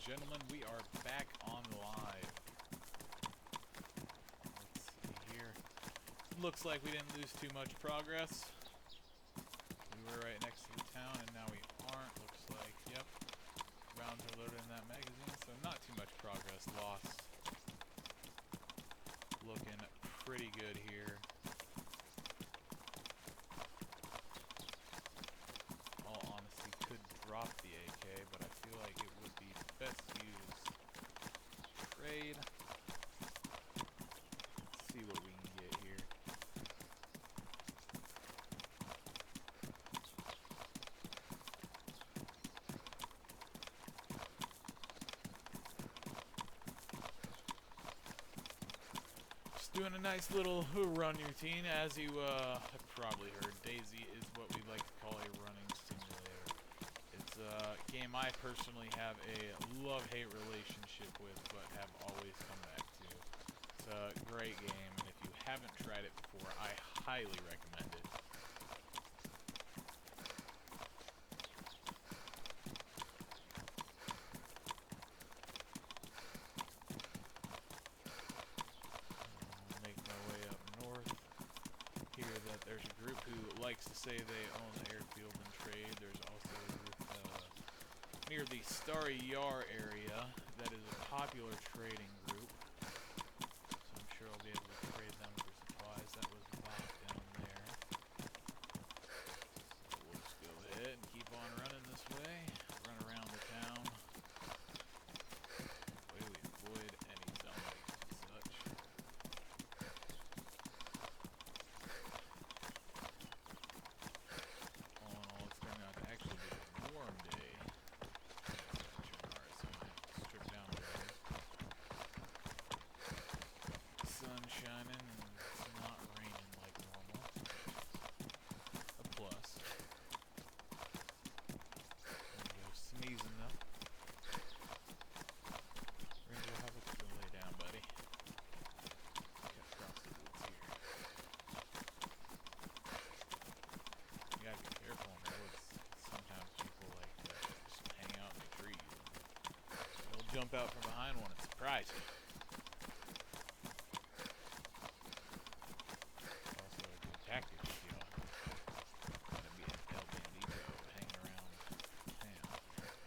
gentlemen, we are back on live. Let's see here. Looks like we didn't lose too much progress. We were right next to the town, and now we aren't. Looks like, yep. Rounds are loaded in that magazine, so not too much progress lost. Looking pretty good here. All honesty, could drop the AK, but I feel like it would be best used trade. Let's see what we can get here. Just doing a nice little run routine. As you have probably heard, DayZ is what we like to call a running simulator. It's a game I personally have a love-hate relationship with, but have always come back to. It's a great game, and if you haven't tried it before, I highly recommend it. I'll make my way up north. Hear that there's a group who likes to say they own the airfield and trade. There's also a group near the Starry Yar area that is a popular trading group. So I'm sure I'll be able to trade them for supplies. That was Bob down there. So we'll just go ahead and keep on running this way. Run around the town. That way we avoid any zombies and such. All in all, it's turning out to actually be a warm day. Strip down a little. Sun shining and it's not raining like normal. A plus. Rainbow sneezing though. Rainbow, how about you lay down, buddy? Cut across the woods here. You gotta be careful in the woods. Sometimes people like to just hang out in the trees. They'll jump out from behind one and surprise you. Also a good tactic if you want to be an El Bandito hanging around town. Trees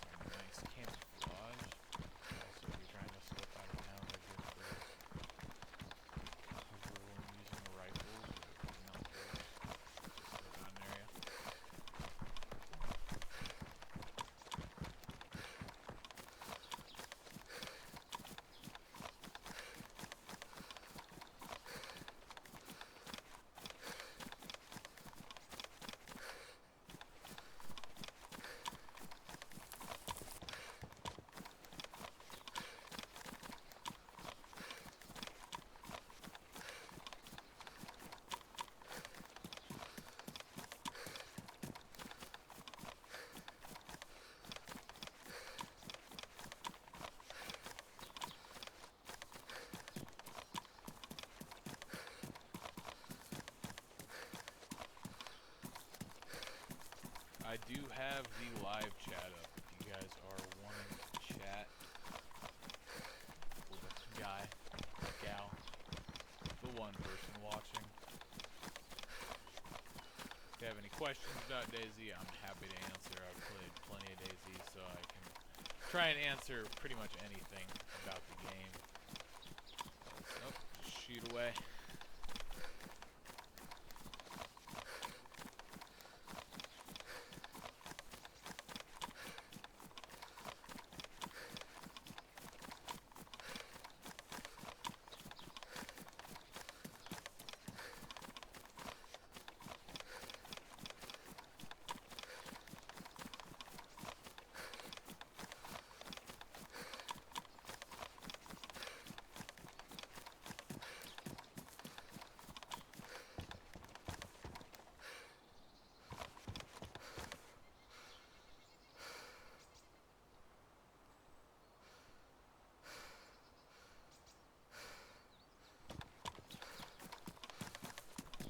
are nice camouflage. Also, if you're trying to slip out of town, they're good for cover when using rifles or binoculars. Just slip out an area. I do have the live chat up if you guys are wanting to chat with a guy, a gal, the one person watching. If you have any questions about DayZ, I'm happy to answer. I've played plenty of DayZ, so I can try and answer pretty much anything about the game. Oh, shoot away.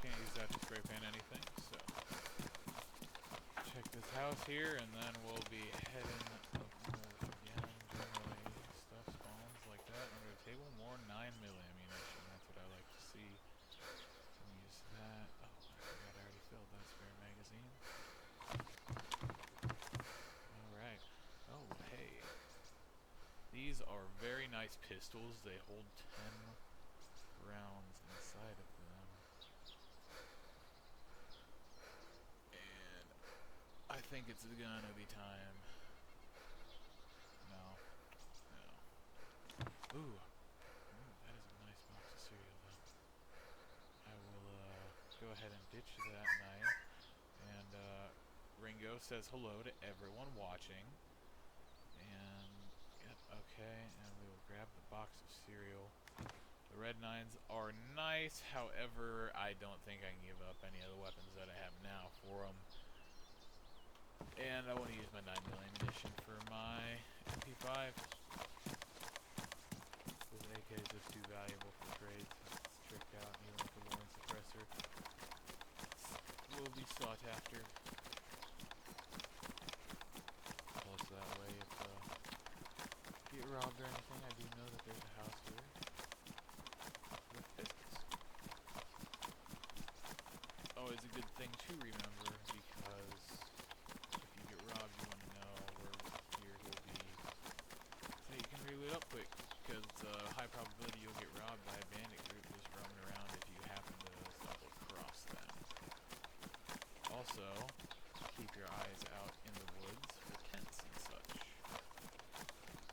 Can't use that to spray paint anything, so check this house here, and then we'll be heading up table, more 9mm ammunition. That's what I like to see. Can use that. Oh, I forgot I already filled that spare magazine. Alright. Oh, hey. These are very nice pistols. They hold 10 rounds inside of them. And I think it's gonna be time. No. No. Ooh. That is a nice box of cereal, though. I will, go ahead and ditch that knife. And, Ringo says hello to everyone watching. And, yep, okay. And we will grab the box of cereal. The red 9s are nice. However, I don't think I can give up any of the weapons that I have now for them. And I want to use my 9mm ammunition for my MP5. Because AK is just too valuable for trades. It's tricked out, even with the Warren suppressor. Will be sought after. Plus, that way, if you get robbed or anything, I do know that there's a house here with pistols. Always a good thing to remember, because if you get robbed, you want to know where here will be, so you can reload up quick. Because it's a high probability you'll get robbed by a bandit group just roaming around if you happen to stumble across them. Also, keep your eyes out in the woods for tents and such.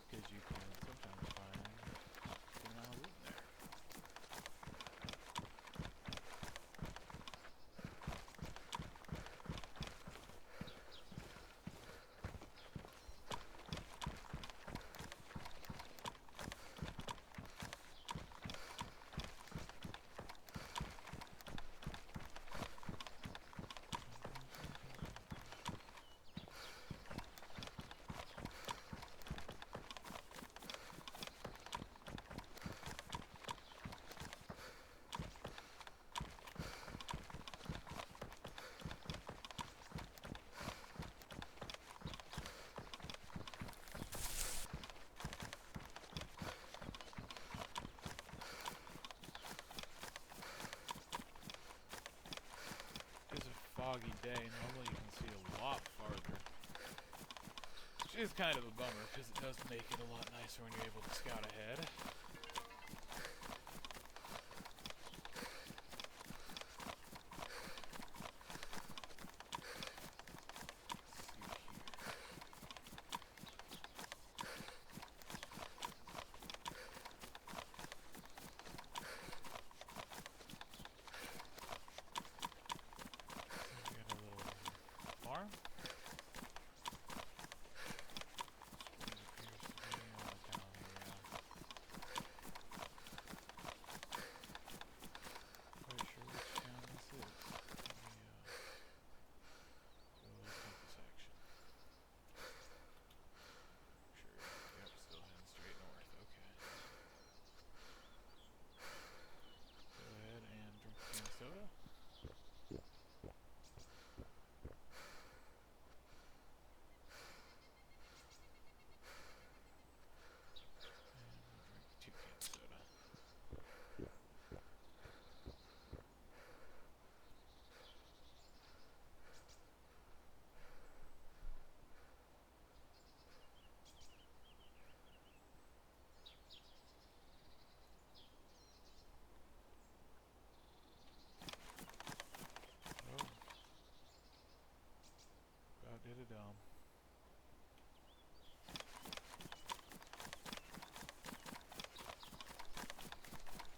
Because you can sometimes find a good amount of loot there. Foggy day, normally you can see a lot farther. Which is kind of a bummer, because it does make it a lot nicer when you're able to scout ahead.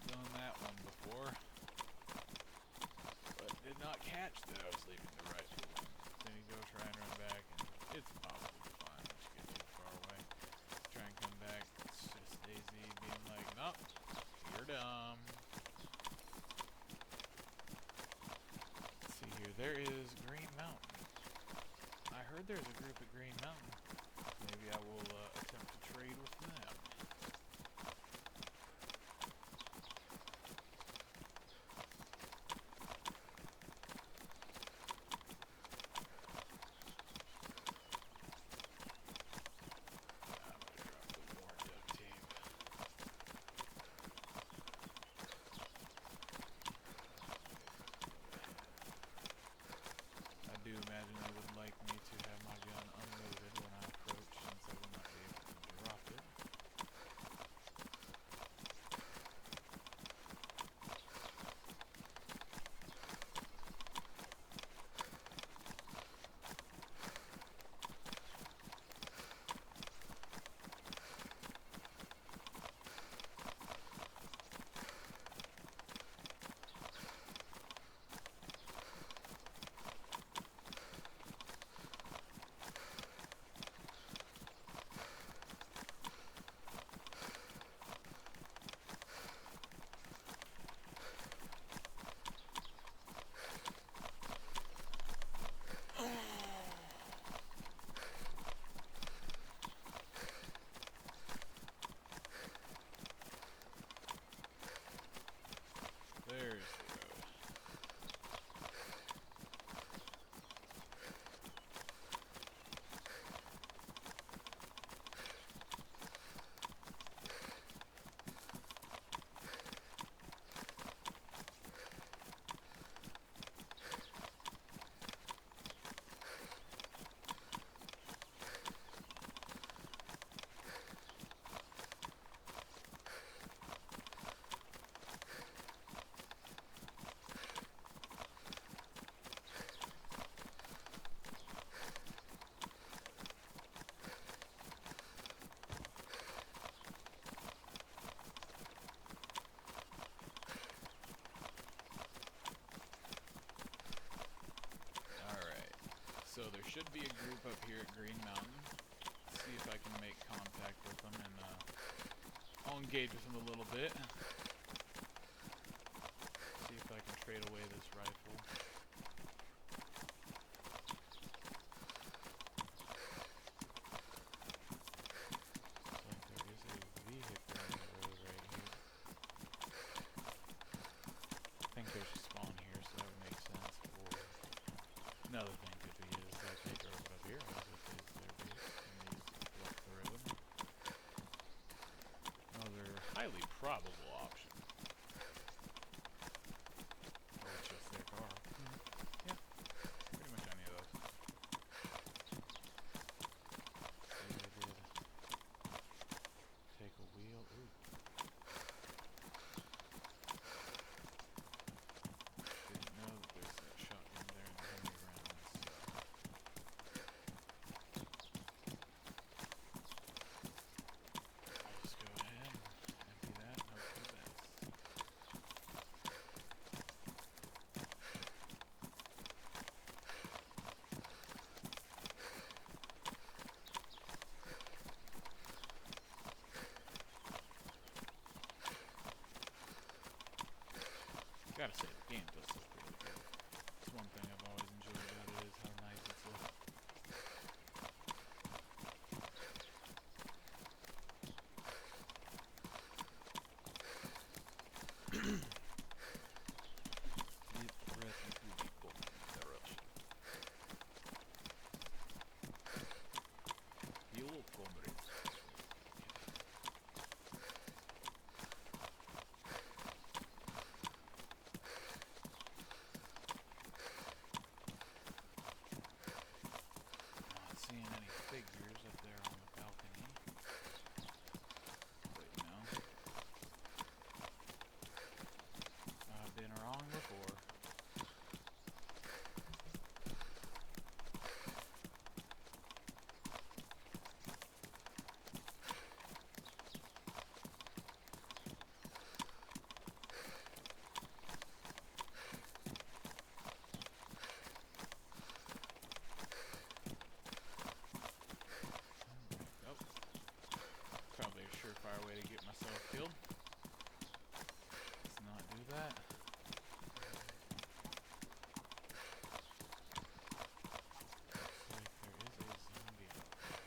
Done that one before, but did not catch that I was leaving the rifle. Then you go try and run back, and it's impossible to find once you get too far away. Try and come back, it's just DayZ being like, nope, you're dumb. Let's see here, there is Green Mountain. I heard there's a group at Green Mountain. Maybe I will attempt to trade with them. I'm gonna drop the more duct tape. So there should be a group up here at Green Mountain. See if I can make contact with them, and I'll engage with them a little bit. See if I can trade away this rifle. Another thing could be is I take her up here, as it is their base, and these walk through them. Another highly probable option. Or it's just their car. Yeah, pretty much any of those. See, I did take a wheel. Ooh. Didn't know that there's that shotgun there and heavy rounds. I'll just go ahead and empty that and hope for the best. Gotta say, the game does look really good. That's one thing I've always enjoyed about it, is how nice it's looked. Not seeing any figures up there on the balcony. But you know, I've been wrong before. Oh, probably a surefire way to get myself killed. Let's not do that. Looks like there is a zombie out there.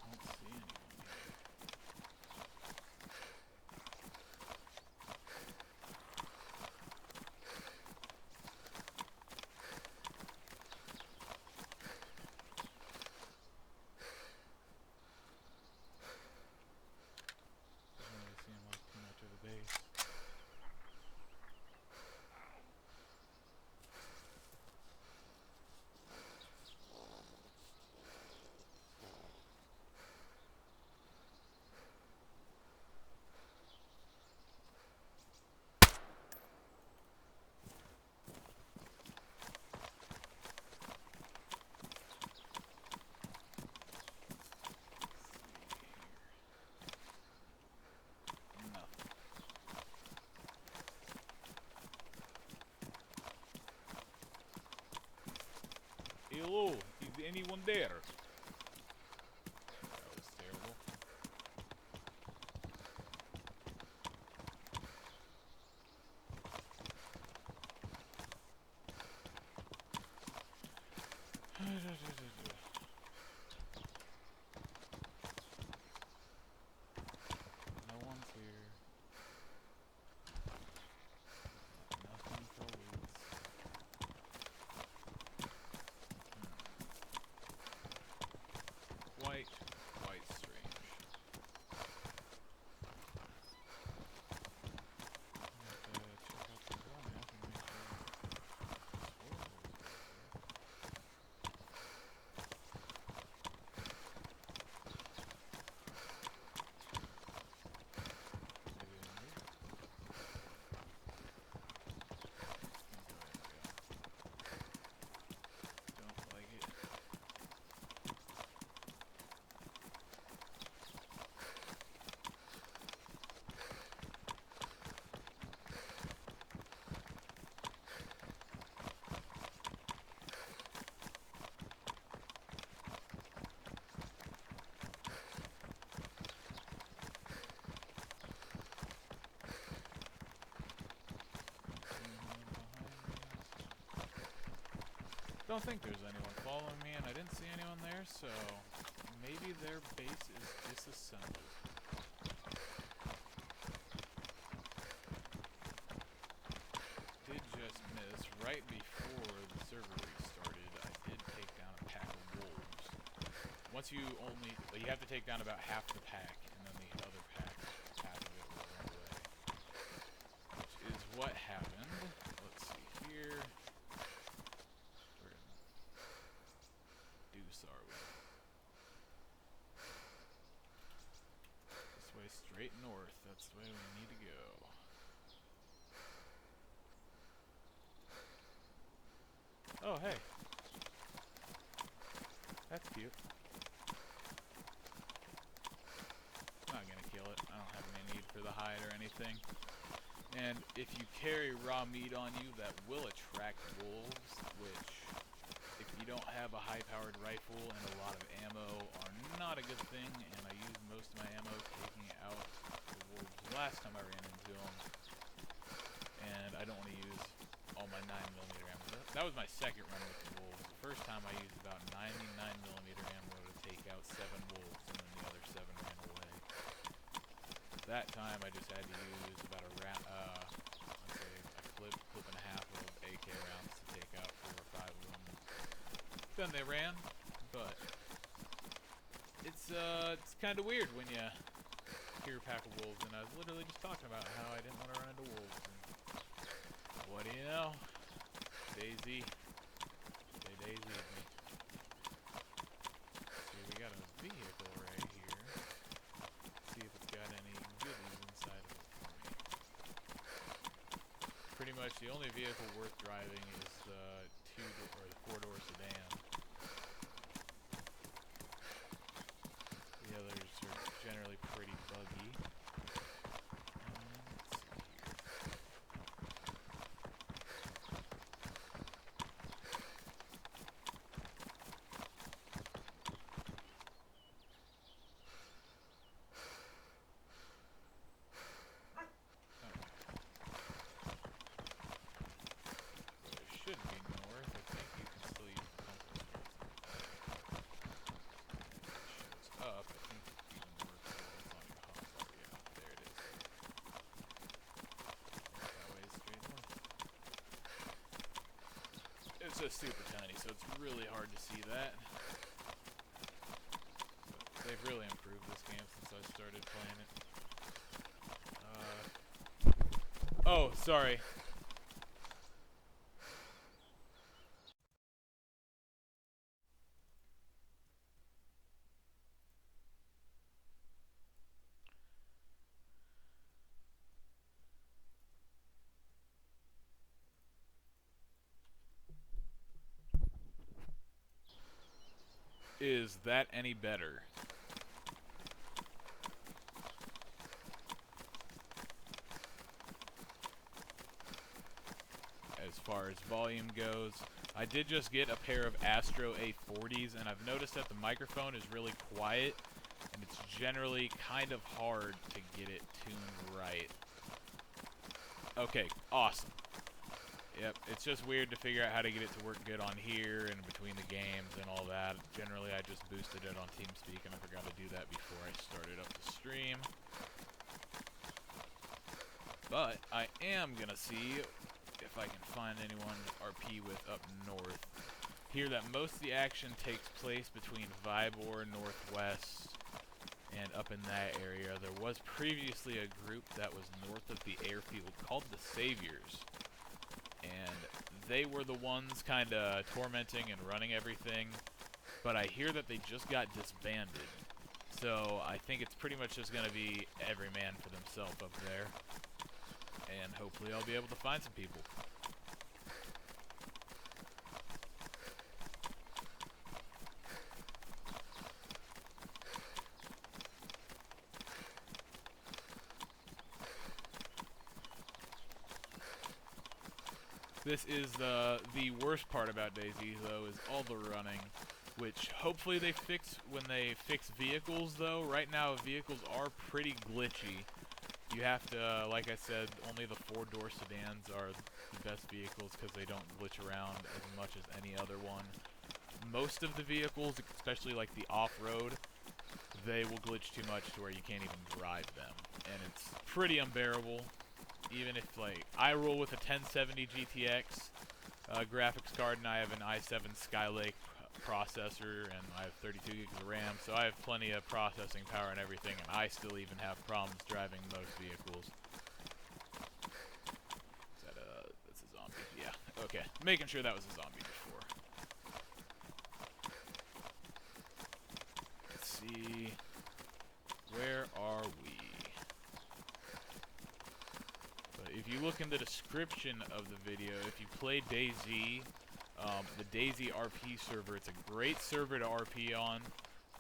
Don't see anyone here. Doesn't really seem like too much of a base. Nothing. Hello, is anyone there? That was terrible. No one's here. Nothing for weeks. Don't think there's anyone following me, and I didn't see anyone there, so maybe their base is disassembled. Did just miss, right before the server restarted, I did take down a pack of wolves. Once you have to take down about half the pack, and then the other pack, half of it will run away. Which is what happened. Let's see here. Where in deuce are we? This way straight north. That's the way we need to go. Oh, hey. That's cute. Not gonna kill it. I don't have any need for the hide or anything. And if you carry raw meat on you, that will attract wolves, which, if you don't have a high-powered rifle and a lot of ammo, are not a good thing, and I used most of my ammo taking out the wolves last time I ran into them. And I don't want to use all my 9mm ammo. That was my second run with the wolves. The first time I used about 99mm ammo to take out 7 wolves, and then the other 7 ran away. That time I just had to use about a round, let's say a clip and a half of AK rounds to take out 4 or 5 of them. Then they ran, but it's kind of weird when you hear a pack of wolves, and I was literally just talking about how I didn't want to run into wolves. And what do you know? Daisy. They daisied me. See, we got a vehicle right here. See if it's got any goodies inside of it for me. Pretty much the only vehicle worth driving is the 4-door sedan. The others are generally pretty buggy. Should be north. I think you can still use the compass. It shows up. I think even works. It's not even hostile. Yeah, there it is. That way is straight north. It's just super tiny, so it's really hard to see that. But they've really improved this game since I started playing it. Oh, sorry. Is that any better? As far as volume goes, I did just get a pair of Astro A40s, and I've noticed that the microphone is really quiet, and it's generally kind of hard to get it tuned right. Okay, awesome. Yep, it's just weird to figure out how to get it to work good on here and between the games and all that. Generally, I just boosted it on TeamSpeak, and I forgot to do that before I started up the stream. But I am gonna see if I can find anyone RP with up north. Hear that most of the action takes place between Vybor, Northwest, and up in that area. There was previously a group that was north of the airfield called the Saviors. And they were the ones kind of tormenting and running everything. But I hear that they just got disbanded. So I think it's pretty much just going to be every man for themselves up there. And hopefully I'll be able to find some people. This is the worst part about DayZ, though, is all the running, which hopefully they fix when they fix vehicles, though. Right now, vehicles are pretty glitchy, You have to, like I said, only the 4-door sedans are the best vehicles because they don't glitch around as much as any other one. Most of the vehicles, especially like the off-road, they will glitch too much to where you can't even drive them. And it's pretty unbearable. Even if, like, I roll with a 1070 GTX graphics card, and I have an i7 Skylake processor, and I have 32 gigs of RAM, so I have plenty of processing power and everything, and I still even have problems driving most vehicles. Is that that's a zombie? Yeah, okay. Making sure that was a zombie before. Let's see. Where are we? But if you look in the description of the video, if you play DayZ, the DayZRP server, it's a great server to RP on.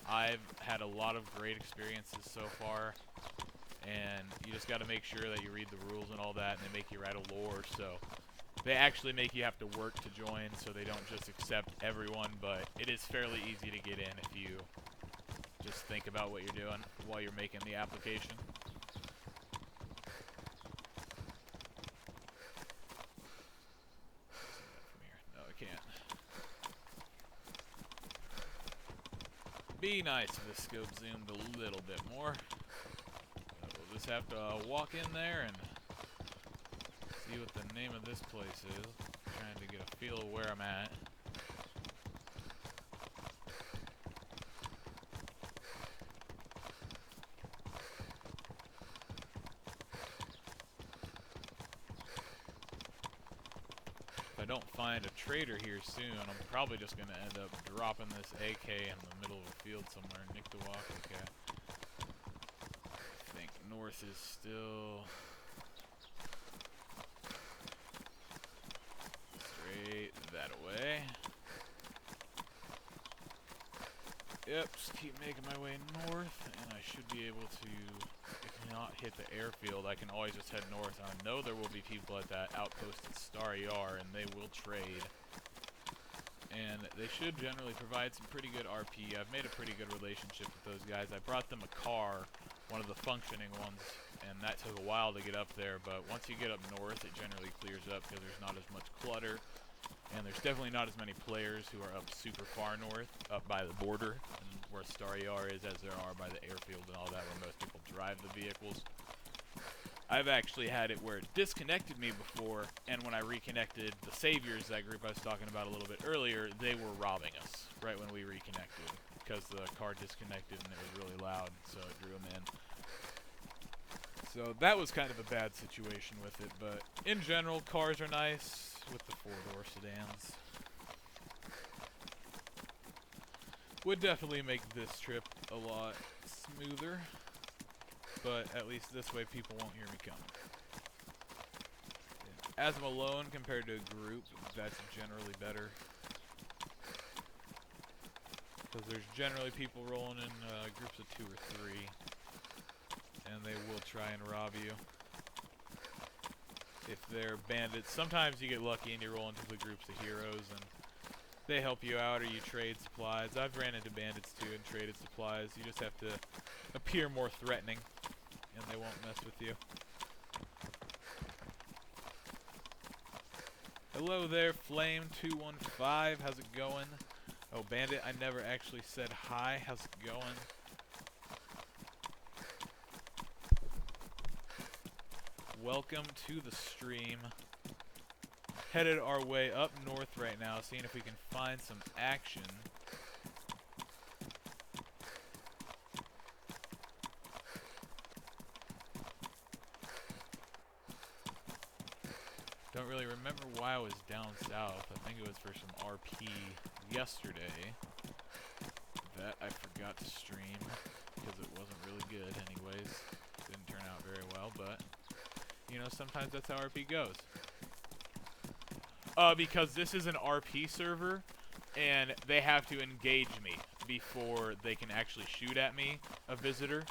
I've had a lot of great experiences so far, and you just got to make sure that you read the rules and all that, and they make you write a lore, so they actually make you have to work to join, so they don't just accept everyone, but it is fairly easy to get in if you just think about what you're doing while you're making the application. Be nice if the scope zoomed a little bit more. We'll just have to walk in there and see what the name of this place is. Trying to get a feel of where I'm at. If I don't find a trader here soon, I'm probably just going to end up dropping this AK in the middle of a field somewhere. Nick the walk, okay. I think north is still straight that way. Yep, just keep making my way north, and I should be able to, if not hit the airfield, I can always just head north. I know there will be people at that outpost at Star ER, and they will trade. And they should generally provide some pretty good RP. I've made a pretty good relationship with those guys. I brought them a car, one of the functioning ones, and that took a while to get up there, but once you get up north, it generally clears up because there's not as much clutter. And there's definitely not as many players who are up super far north, up by the border, and where Star ER is, as there are by the airfield and all that, where most people drive the vehicles. I've actually had it where it disconnected me before, and when I reconnected, the Saviors, that group I was talking about a little bit earlier, they were robbing us right when we reconnected, because the car disconnected and it was really loud, so it drew them in. So that was kind of a bad situation with it, but in general, cars are nice with the 4-door sedans. Would definitely make this trip a lot smoother, but at least this way people won't hear me coming. As I'm alone compared to a group, that's generally better. Because there's generally people rolling in groups of 2 or 3. And they will try and rob you. If they're bandits, sometimes you get lucky and you roll into the groups of heroes and they help you out or you trade supplies. I've ran into bandits too and traded supplies. You just have to appear more threatening and they won't mess with you. Hello there, Flame215. How's it going? Oh, bandit, I never actually said hi. How's it going? Welcome to the stream. Headed our way up north right now, seeing if we can find some action. Don't really remember why I was down south. I think it was for some RP yesterday that I forgot to stream because it wasn't really good anyways. Didn't turn out very well, but you know, sometimes that's how RP goes. Because this is an RP server, and they have to engage me before they can actually shoot at me, a visitor.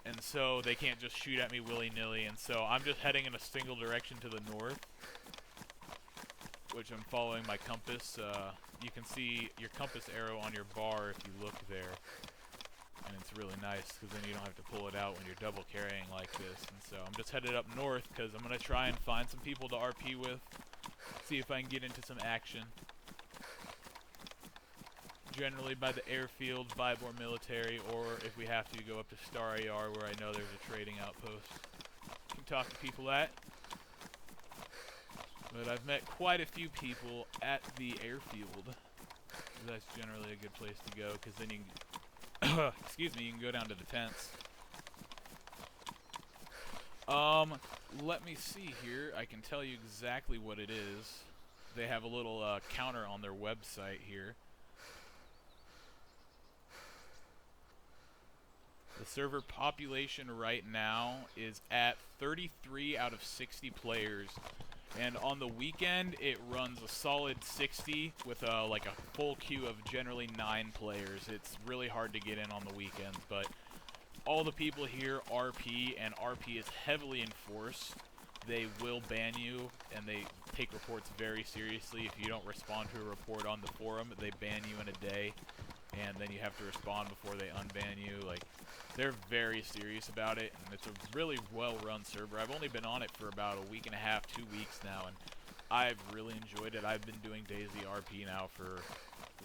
And so they can't just shoot at me willy-nilly, and so I'm just heading in a single direction to the north, which I'm following my compass. You can see your compass arrow on your bar if you look there. And it's really nice because then you don't have to pull it out when you're double carrying like this. And so I'm just headed up north because I'm going to try and find some people to RP with, see if I can get into some action. Generally by the airfield, Vybor military, or if we have to, go up to Star AR where I know there's a trading outpost. You can talk to people at. But I've met quite a few people at the airfield. That's generally a good place to go because then you can, excuse me, you can go down to the tents. Let me see here. I can tell you exactly what it is. They have a little counter on their website here. The server population right now is at 33 out of 60 players. And on the weekend, it runs a solid 60 with like a full queue of generally 9 players. It's really hard to get in on the weekends, but all the people here RP, and RP is heavily enforced. They will ban you, and they take reports very seriously. If you don't respond to a report on the forum, they ban you in a day, and then you have to respond before they unban you. Like, they're very serious about it, and it's a really well-run server. I've only been on it for about a week and a half, 2 weeks now, and I've really enjoyed it. I've been doing DayZRP now for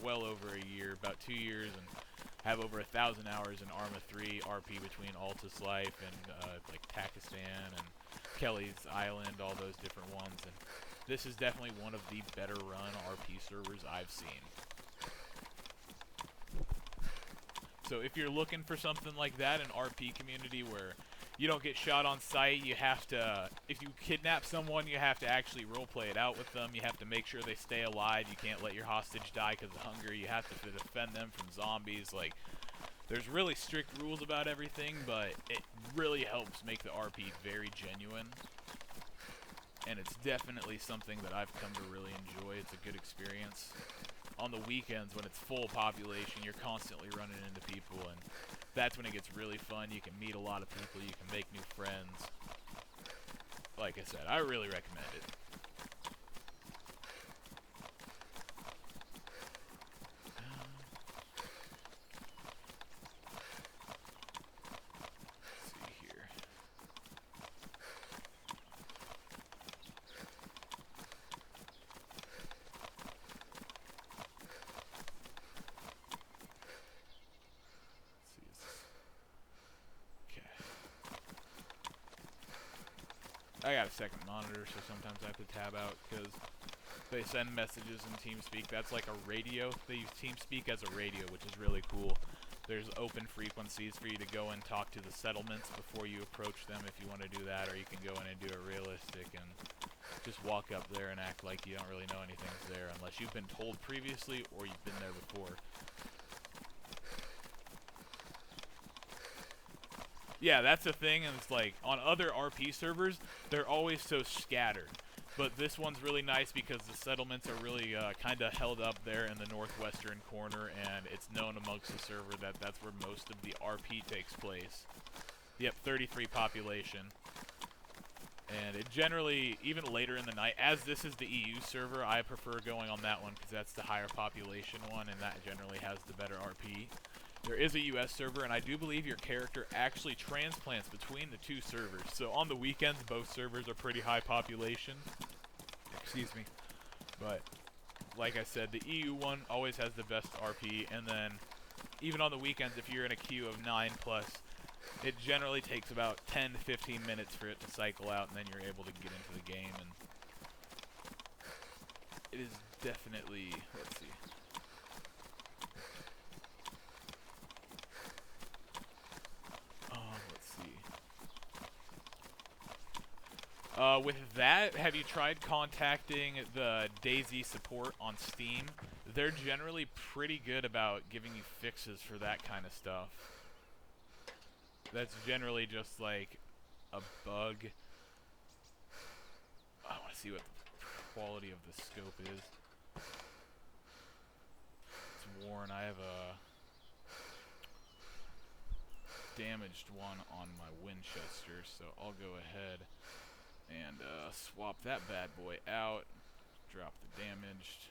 well over a year, about 2 years, and have over 1,000 hours in Arma 3 RP between Altus Life and like Pakistan and Kelly's Island, all those different ones. And this is definitely one of the better run RP servers I've seen. So if you're looking for something like that, an RP community where you don't get shot on sight, you have to, if you kidnap someone, you have to actually roleplay it out with them. You have to make sure they stay alive. You can't let your hostage die because of hunger. You have to defend them from zombies. Like, there's really strict rules about everything, but it really helps make the RP very genuine. And it's definitely something that I've come to really enjoy. It's a good experience. On the weekends, when it's full population, you're constantly running into people, and that's when it gets really fun. You can meet a lot of people, you can make new friends. Like I said, I really recommend it. Let's see here. I got a second monitor, so sometimes I have to tab out because they send messages in TeamSpeak. That's like a radio. They use TeamSpeak as a radio, which is really cool. There's open frequencies for you to go and talk to the settlements before you approach them if you want to do that, or you can go in and do it realistic and just walk up there and act like you don't really know anything's there unless you've been told previously or you've been there before. Yeah, that's the thing, and it's like, on other RP servers, they're always so scattered. But this one's really nice because the settlements are really kind of held up there in the northwestern corner, and it's known amongst the server that that's where most of the RP takes place. Yep, 33 population. And it generally, even later in the night, as this is the EU server, I prefer going on that one because that's the higher population one, and that generally has the better RP. There is a US server, and I do believe your character actually transplants between the two servers. So on the weekends, both servers are pretty high population. Excuse me. But, like I said, the EU one always has the best RP, and then even on the weekends, if you're in a queue of 9+, it generally takes about 10 to 15 minutes for it to cycle out, and then you're able to get into the game. And it is definitely, let's see. With that, have you tried contacting the DayZ support on Steam? They're generally pretty good about giving you fixes for that kind of stuff. That's generally just like a bug. I want to see what the quality of the scope is. It's worn. I have a damaged one on my Winchester, so I'll go ahead and swap that bad boy out, drop the damaged.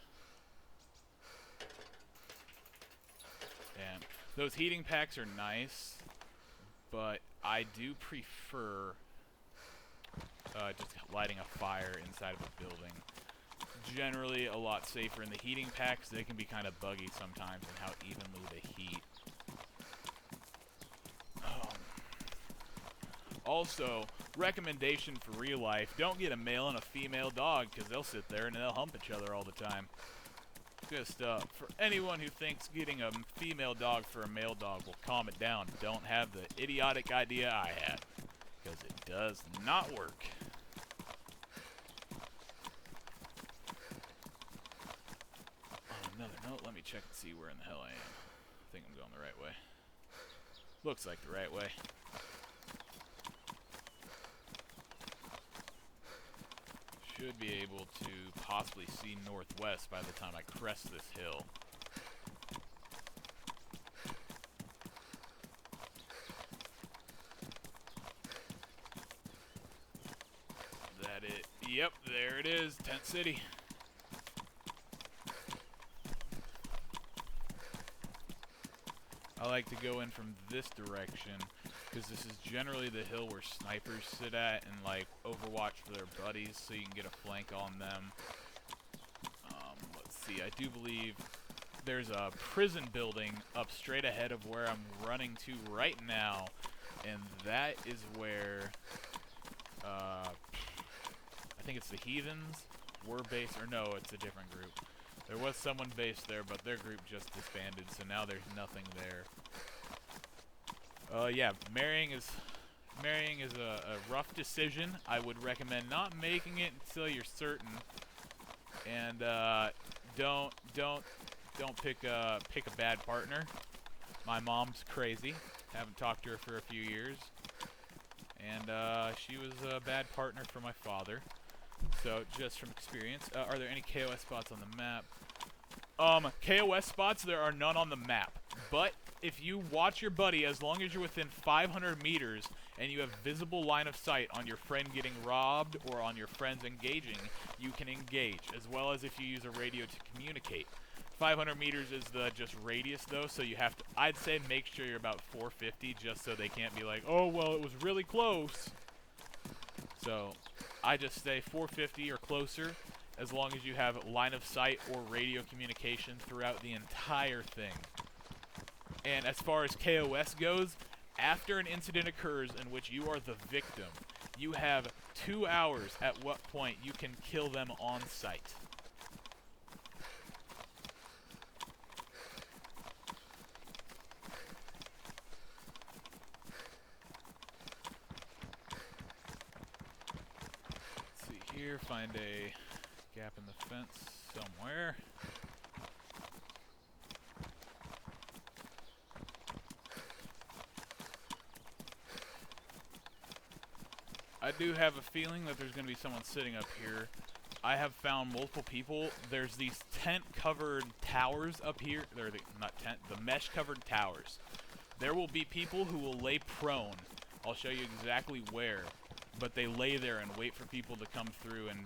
And Those heating packs are nice, but I do prefer just lighting a fire inside of a building. Generally a lot safer. In the heating packs, they can be kind of buggy sometimes in how evenly they heat. Also, recommendation for real life, don't get a male and a female dog, because they'll sit there and they'll hump each other all the time. Good stuff. For anyone who thinks getting a female dog for a male dog will calm it down, don't have the idiotic idea I had, because it does not work. On another note, let me check and see where in the hell I am. I think I'm going the right way. Looks like the right way. Should be able to possibly see northwest by the time I crest this hill. That it? Yep, there it is, Tent City. I like to go in from this direction, because this is generally the hill where snipers sit at and like overwatch for their buddies, so you can get a flank on them. Let's see, I do believe there's a prison building up straight ahead of where I'm running to right now, and that is where I think it's the Heathens were based, or no, it's a different group. There was someone based there, but their group just disbanded, so now there's nothing there. Yeah, marrying is a rough decision. I would recommend not making it until you're certain, and don't pick a bad partner. My mom's crazy. Haven't talked to her for a few years, and she was a bad partner for my father. So just from experience, are there any KOS spots on the map? KOS spots, there are none on the map, but if you watch your buddy, as long as you're within 500 meters and you have visible line of sight on your friend getting robbed or on your friends engaging, you can engage, as well as if you use a radio to communicate. 500 meters is the just radius though, so you have to, I'd say make sure you're about 450 just so they can't be like, oh well, it was really close. So I just say 450 or closer, as long as you have line of sight or radio communication throughout the entire thing. And as far as KOS goes, after an incident occurs in which you are the victim, you have 2 hours at what point you can kill them on sight. Let's see here, find a gap in the fence somewhere. I do have a feeling that there's going to be someone sitting up here. I have found multiple people. There's these tent-covered towers up here. They're the mesh-covered towers. There will be people who will lay prone. I'll show you exactly where. But they lay there and wait for people to come through and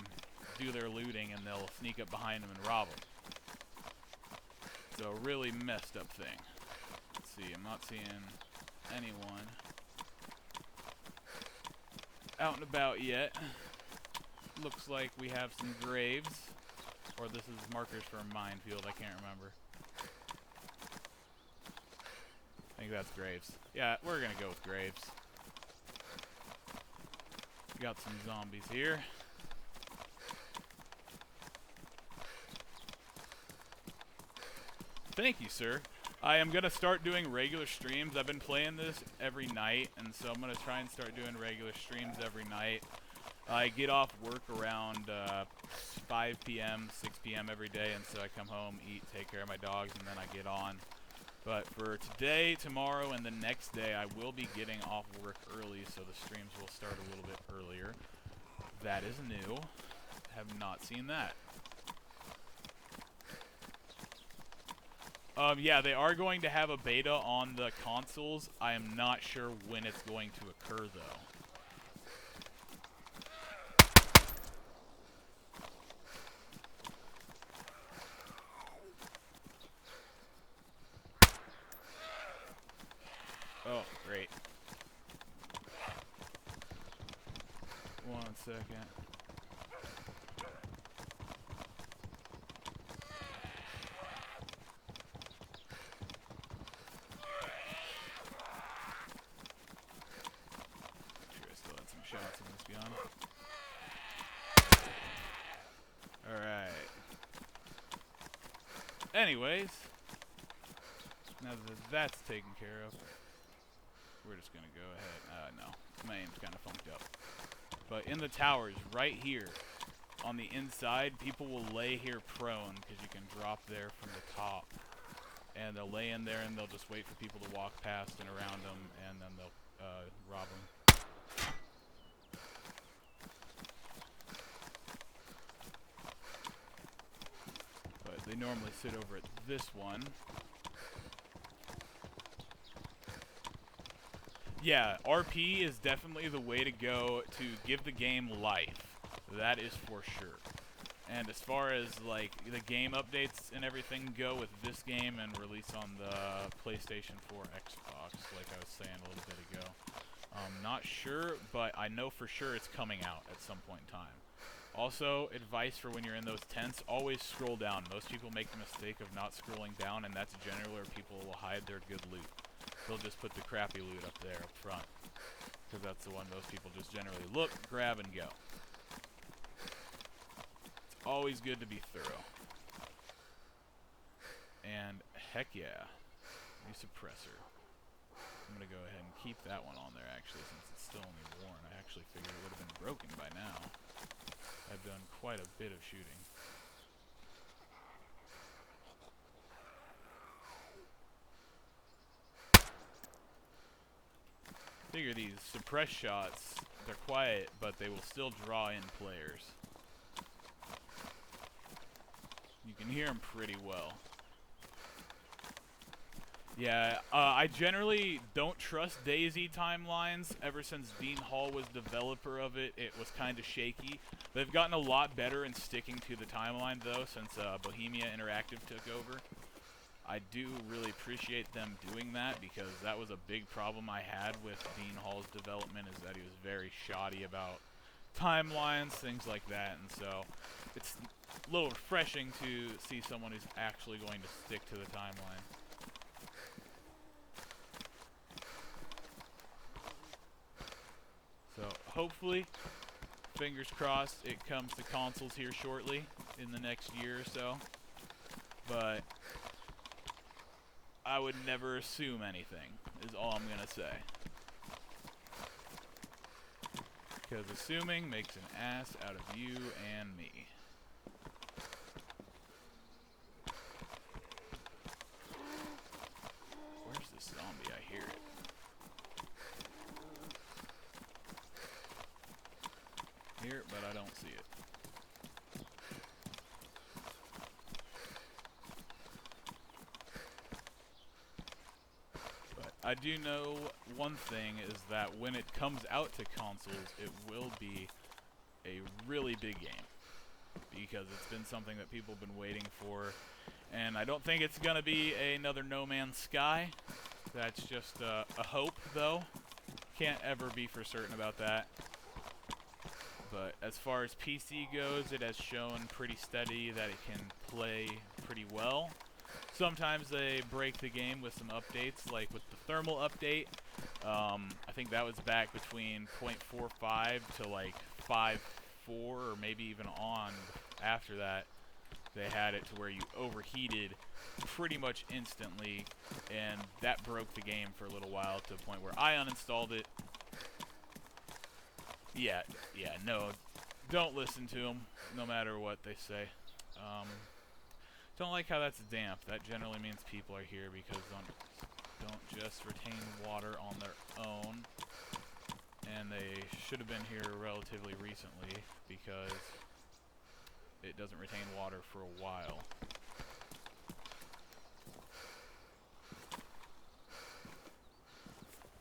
do their looting, and they'll sneak up behind them and rob them. It's a really messed up thing. Let's see, I'm not seeing anyone out and about yet. Looks like we have some graves, or this is markers for a minefield, I can't remember. I think that's graves. Yeah, we're gonna go with graves. Got some zombies here. Thank you, sir. I am going to start doing regular streams. I've been playing this every night, and so I'm going to try and start doing regular streams every night. I get off work around 5 p.m., 6 p.m. every day, and so I come home, eat, take care of my dogs, and then I get on. But for today, tomorrow, and the next day, I will be getting off work early, so the streams will start a little bit earlier. That is new. Have not seen that. Yeah, they are going to have a beta on the consoles. I am not sure when it's going to occur, though. Great. 1 second. Sure, I still had some shots in this gun. Alright. Anyways, now that that's taken care of, we're just gonna go ahead. No, my aim's kind of funked up. But in the towers, right here, on the inside, people will lay here prone, because you can drop there from the top. And they'll lay in there, and they'll just wait for people to walk past and around them, and then they'll rob them. But they normally sit over at this one. Yeah, RP is definitely the way to go to give the game life. That is for sure. And as far as like the game updates and everything go with this game and release on the PlayStation 4, Xbox, like I was saying a little bit ago, not sure, but I know for sure it's coming out at some point in time. Also, advice for when you're in those tents, always scroll down. Most people make the mistake of not scrolling down, and that's generally where people will hide their good loot. They'll just put the crappy loot up there up front, because that's the one most people just generally look, grab, and go. It's always good to be thorough. And heck yeah, new suppressor. I'm going to go ahead and keep that one on there actually, since it's still only worn. I actually figured it would have been broken by now. I've done quite a bit of shooting. Figure these suppress shots, they're quiet, but they will still draw in players. You can hear them pretty well. Yeah, I generally don't trust DayZ timelines. Ever since Dean Hall was developer of it, it was kind of shaky. They've gotten a lot better in sticking to the timeline, though, since Bohemia Interactive took over. I do really appreciate them doing that, because that was a big problem I had with Dean Hall's development, is that he was very shoddy about timelines, things like that, and so it's a little refreshing to see someone who's actually going to stick to the timeline. So hopefully, fingers crossed, it comes to consoles here shortly, in the next year or so, but I would never assume anything, is all I'm gonna say. Because assuming makes an ass out of you and me. Where's this zombie? I hear it. Hear it, but I don't see it. I do know one thing is that when it comes out to consoles, it will be a really big game, because it's been something that people have been waiting for, and I don't think it's going to be another No Man's Sky. That's just a hope, though. Can't ever be for certain about that. But as far as PC goes, it has shown pretty steady that it can play pretty well. Sometimes they break the game with some updates, like with the thermal update. I think that was back between 0.45 to like 5.4, or maybe even on after that. They had it to where you overheated pretty much instantly, and that broke the game for a little while, to the point where I uninstalled it. Yeah, no, don't listen to them, no matter what they say. Don't like how that's damp. That generally means people are here because don't just retain water on their own. And they should have been here relatively recently, because it doesn't retain water for a while.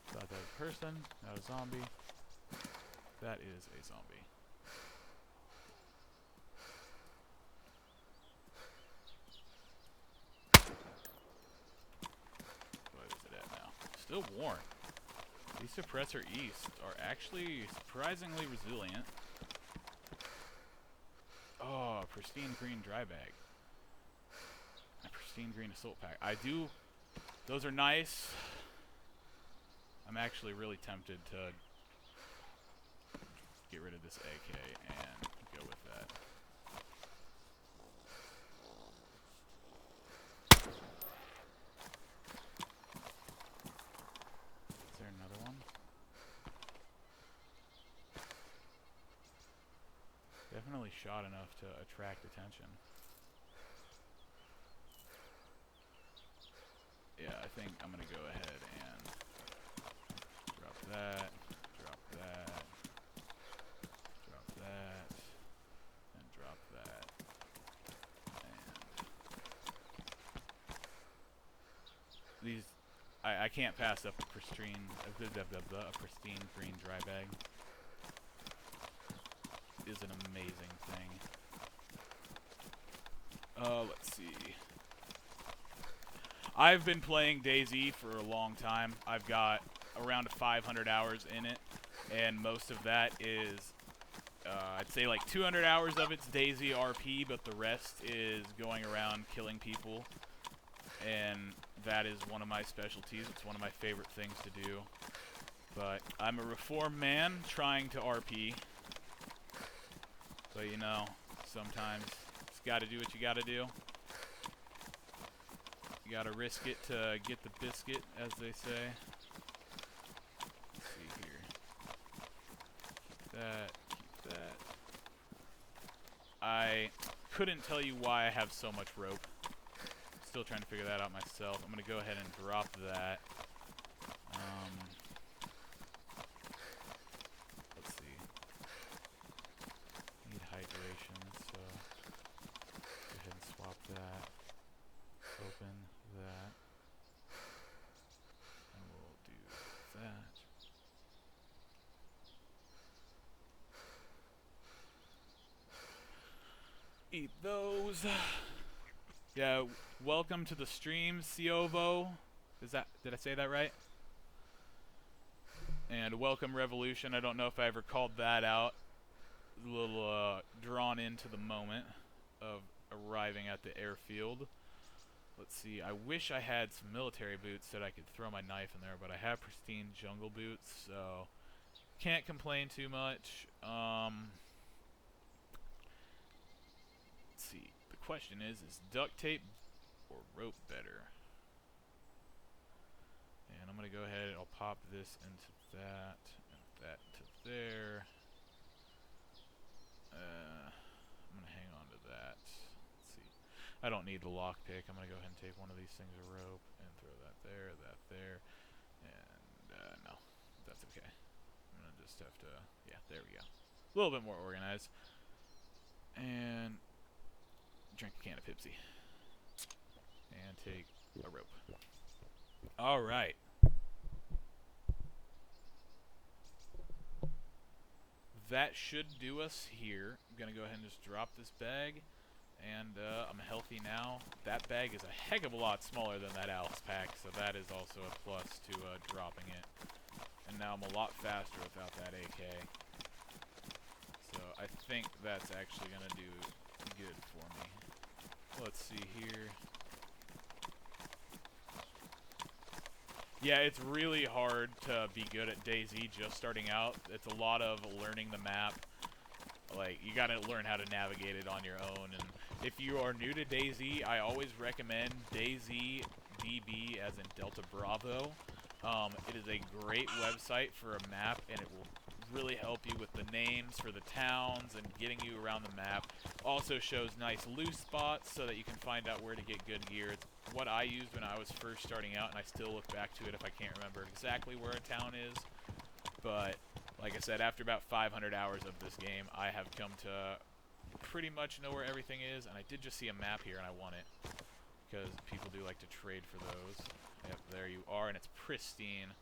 Thought that was a person, not a zombie. That is a zombie. What is it at now? Still warm. These Suppressor East are actually surprisingly resilient. Oh, pristine green dry bag. A pristine green assault pack. Those are nice. I'm actually really tempted to get rid of this AK and go with that. Is there another one? Definitely shot enough to attract attention. Yeah, I think I'm gonna go ahead and drop that, drop that, drop that, and drop that. And these, I can't pass up a pristine green dry bag. Is an amazing thing. Let's see. I've been playing DayZ for a long time. I've got around 500 hours in it, and most of that is, I'd say like 200 hours of it's DayZRP, but the rest is going around killing people, and that is one of my specialties. It's one of my favorite things to do. But I'm a reformed man trying to RP. But you know, sometimes it's gotta do what you gotta do. You gotta risk it to get the biscuit, as they say. Let's see here. Keep that, keep that. I couldn't tell you why I have so much rope. Still trying to figure that out myself. I'm gonna go ahead and drop that. Let's see. Need hydration, so go ahead and swap that. Open that. And we'll do that. Eat those. Yeah, welcome to the stream, Ciovo. Did I say that right? And welcome Revolution. I don't know if I ever called that out. A little drawn into the moment of arriving at the airfield. Let's see, I wish I had some military boots that I could throw my knife in there, but I have pristine jungle boots, so can't complain too much. Let's see, the question is duct tape or rope better? And I'm gonna go ahead and I'll pop this into that, and that to there. I'm gonna hang on to that. Let's see. I don't need the lockpick. I'm gonna go ahead and take one of these things of rope and throw that there, and no, that's okay. I'm gonna just have to, yeah, there we go. A little bit more organized. And drink a can of Pepsi. And take a rope. Alright. That should do us here. I'm gonna go ahead and just drop this bag. And I'm healthy now. That bag is a heck of a lot smaller than that Alice pack, so that is also a plus to dropping it. And now I'm a lot faster without that AK. So I think that's actually going to do good for me. Let's see here. Yeah, it's really hard to be good at DayZ just starting out. It's a lot of learning the map. Like, you gotta learn how to navigate it on your own. And if you are new to DayZ, I always recommend DayZDB, as in Delta Bravo. It is a great website for a map, and it will really help you with the names for the towns and getting you around the map. Also shows nice loose spots so that you can find out where to get good gear. It's what I used when I was first starting out, and I still look back to it if I can't remember exactly where a town is. But like I said, after about 500 hours of this game, I have come to pretty much know where everything is, and I did just see a map here, and I want it, because people do like to trade for those. Yep, there you are, and it's pristine.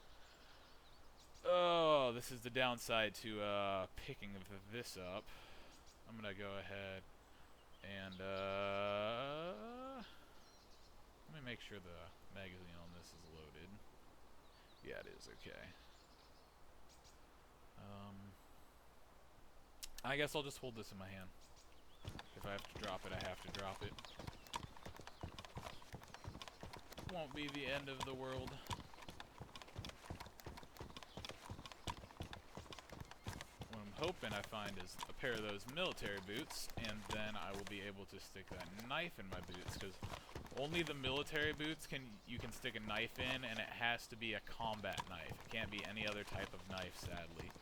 Oh, this is the downside to picking this up. I'm gonna go ahead and let me make sure the magazine on this is loaded. Yeah, it is. Okay. I guess I'll just hold this in my hand. If I have to drop it, I have to drop it. Won't be the end of the world. What I'm hoping I find is a pair of those military boots, and then I will be able to stick that knife in my boots, because only the military boots you can stick a knife in, and it has to be a combat knife. It can't be any other type of knife, sadly.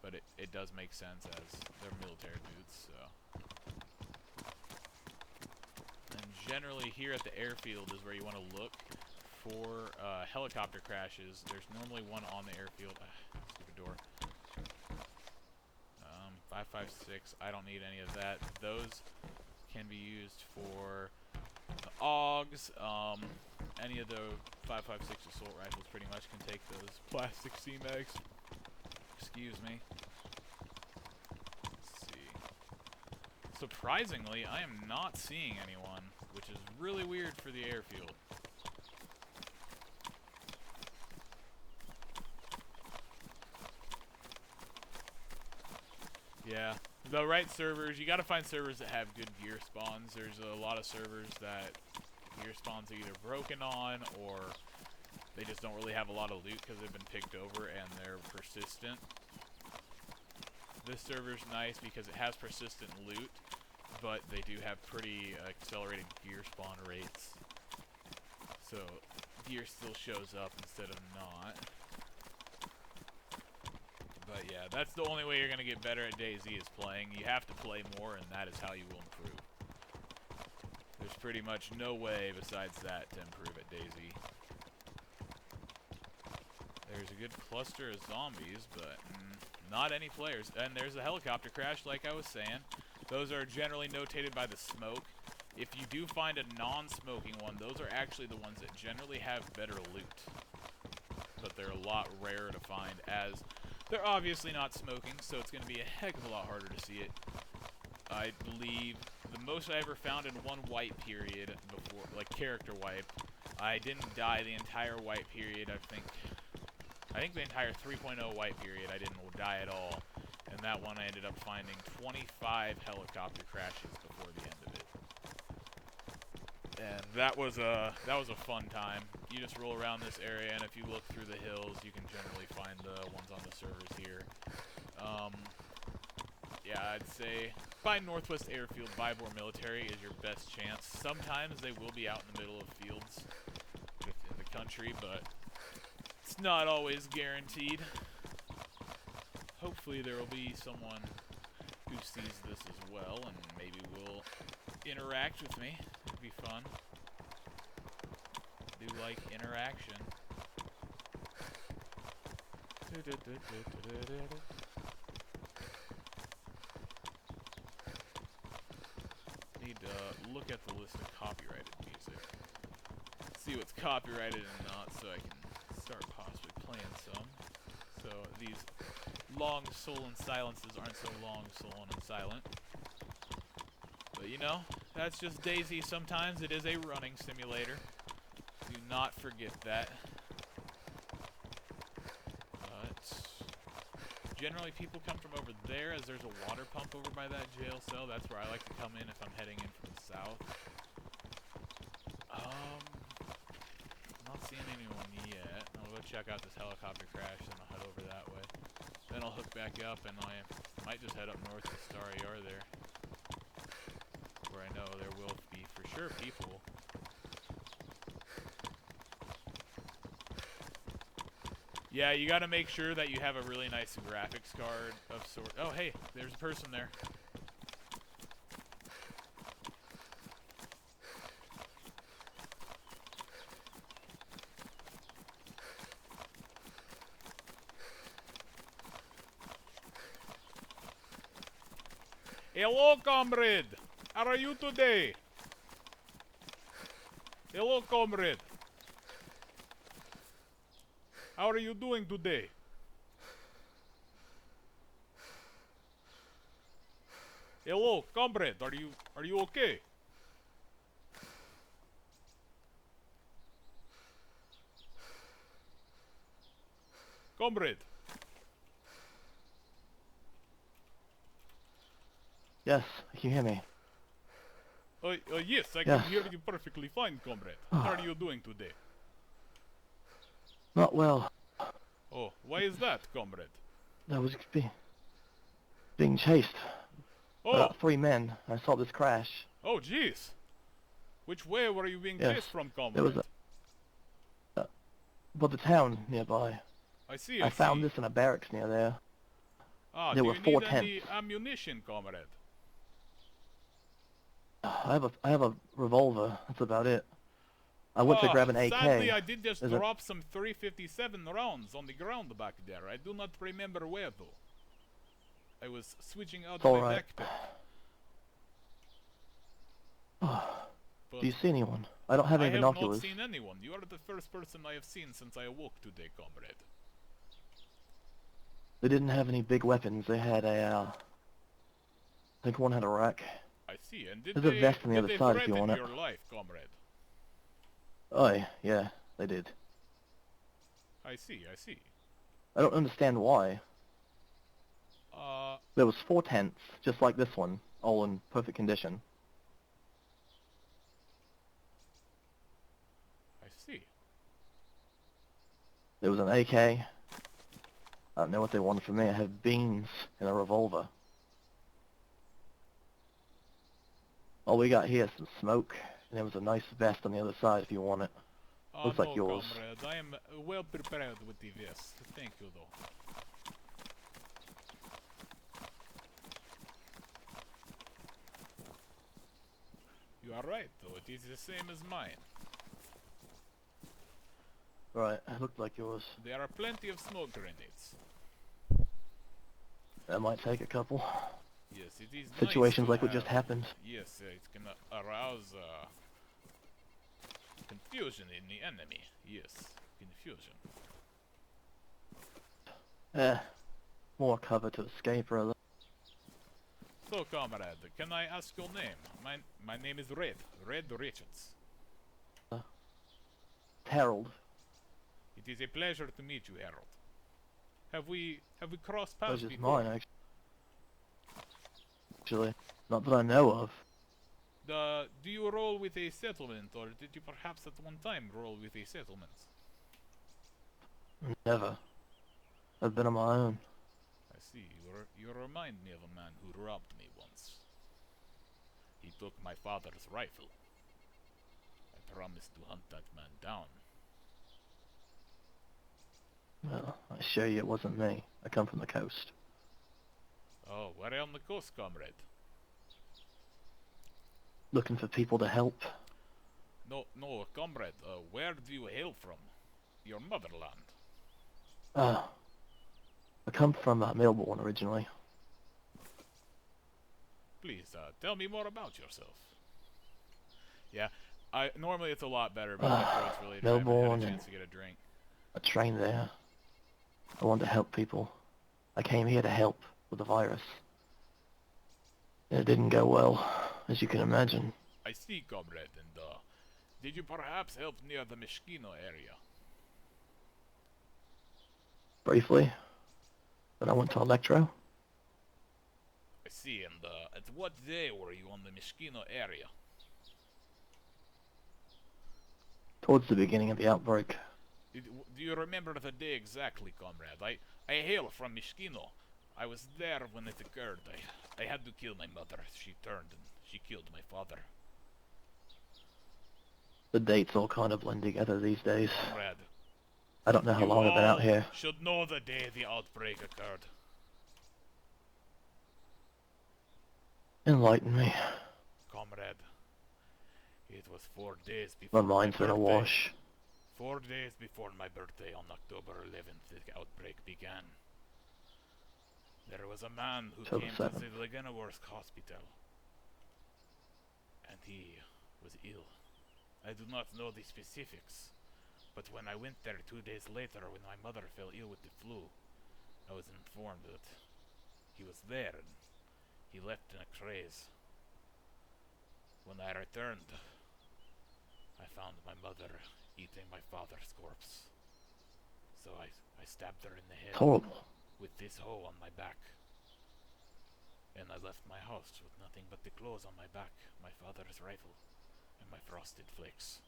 But it does make sense as they're military boots, so. And generally here at the airfield is where you want to look for helicopter crashes. There's normally one on the airfield. Stupid door. 5.56, I don't need any of that. Those can be used for the AUGs. Any of the 5.56 assault rifles pretty much can take those plastic C-mags. Excuse me. Let's see. Surprisingly, I am not seeing anyone, which is really weird for the airfield. Yeah, the right servers, you gotta find servers that have good gear spawns. There's a lot of servers that gear spawns are either broken on, or they just don't really have a lot of loot because they've been picked over and they're persistent. This server's nice because it has persistent loot, but they do have pretty accelerated gear spawn rates. So, gear still shows up instead of not. But yeah, that's the only way you're going to get better at DayZ is playing. You have to play more, and that is how you will improve. There's pretty much no way besides that to improve at DayZ. There's a good cluster of zombies, but not any players. And there's a helicopter crash, like I was saying. Those are generally notated by the smoke. If you do find a non-smoking one, those are actually the ones that generally have better loot. But they're a lot rarer to find, as they're obviously not smoking, so it's going to be a heck of a lot harder to see it. I believe the most I ever found in one wipe period before, like character wipe, I didn't die the entire wipe period. I think the entire 3.0 wipe period I didn't die at all, and that one I ended up finding 25 helicopter crashes before the end of it. And that was a fun time. You just roll around this area, and if you look through the hills, you can generally find the ones on the servers here. Yeah, I'd say find Northwest Airfield, Bybor Military is your best chance. Sometimes they will be out in the middle of fields within the country, but it's not always guaranteed. Hopefully there will be someone who sees this as well, and maybe will interact with me. It'd be fun. I do like interaction. Need to look at the list of copyrighted music. See what's copyrighted and not, so I can start possibly playing some. So these long sullen silences aren't so long, sullen, and silent. But you know, that's just DayZ. Sometimes it is a running simulator. Do not forget that. But generally people come from over there, as there's a water pump over by that jail cell. That's where I like to come in if I'm heading in from the south. Not seeing anyone yet. I'll go check out this helicopter crash, then I'll head over that way. Then I'll hook back up, and I might just head up north to Star Yard there, where I know there will be for sure people. Yeah, you gotta make sure that you have a really nice graphics card of sort. Oh, hey, there's a person there. Hello, comrade. How are you today? Hello, comrade. How are you doing today? Hello, comrade. Are you okay? Comrade. Yes, can you hear me? Yes, I Yes. can hear you perfectly fine, comrade. How are you doing today? Not well. Oh, why is that, comrade? I was being chased by Oh, about 3 men. I saw this crash. oh, jeez. Which way were you being Yes, chased from, there was comrade? but the town nearby. I see, I I found see. this in a barracks near there. Ah, There do were you 4 need tents. any ammunition, comrade? I have a revolver. That's about it. I went to grab an AK. Sadly, I did just There's a- drop some 357 rounds on the ground back there. I do not remember where, though. I was switching out It's my alright. backpack. But Do you see anyone? I don't have I any have not binoculars. seen anyone. You are the first person I have seen since I awoke today, comrade. They didn't have any big weapons. They had I think one had a rack. I see. And did There's a vest on the did other they side if you threaten want it. your life, comrade? Oh, yeah, they did. I see, I see. I don't understand why. Uh, There was 4 tents, just like this one, all in perfect condition. I see. There was an AK. I don't know what they wanted from me. I have beans and a revolver. All we got here is some smoke, and there was a nice vest on the other side if you want it. Looks like no, yours. comrade. I am well prepared with the vest. Thank you, though. You are right, though. It is the same as mine. Right, it looked like yours. There are plenty of smoke grenades. That might take a couple. Yes, it is Situations nice to like what just have- happened. Yes, it can arouse confusion in the enemy. Yes, confusion. More cover to escape, rather. So, comrade, can I ask your name? My name is Red Richards. Harold. It is a pleasure to meet you, Harold. Have we crossed paths Pleasure's before? mine, actually. Not that I know of. Do you roll with a settlement, or did you perhaps at one time roll with a settlement? Never. I've been on my own. I see. You remind me of a man who robbed me once. He took my father's rifle. I promised to hunt that man down. Well, I assure you it wasn't me. I come from the coast. Oh, where on the coast, comrade? Looking for people to help. No, comrade. Where do you hail from? Your motherland. I come from Melbourne originally. Please, tell me more about yourself. Yeah, normally it's a lot better, but my throat's really dry. I haven't Melbourne had a and chance to get a drink. I trained there. I wanted to help people. I came here to help with the virus. And it didn't go well, as you can imagine. I see, comrade, and did you perhaps help near the Mishkino area? Briefly. Then I went to Electro. I see, and at what day were you on the Mishkino area? Towards the beginning of the outbreak. Do you remember the day exactly, comrade? I hail from Mishkino. I was there when it occurred. I had to kill my mother. She turned and she killed my father. The dates all kind of blend together these days. Comrade, I don't know how long I've been out here. should know the day the outbreak occurred. Enlighten me. Comrade, it was 4 days before My mind's been birthday. awash. 4 days before my birthday on October 11th, the outbreak began. There was a man who October came 7th. to the Legenaworsk hospital. And he was ill. I do not know the specifics, but when I went there 2 days later when my mother fell ill with the flu, I was informed that he was there and he left in a craze. When I returned, I found my mother eating my father's corpse. So I stabbed her in the head It's horrible. with this hoe on my back. And I left my house with nothing but the clothes on my back, my father's rifle, and my frosted flakes.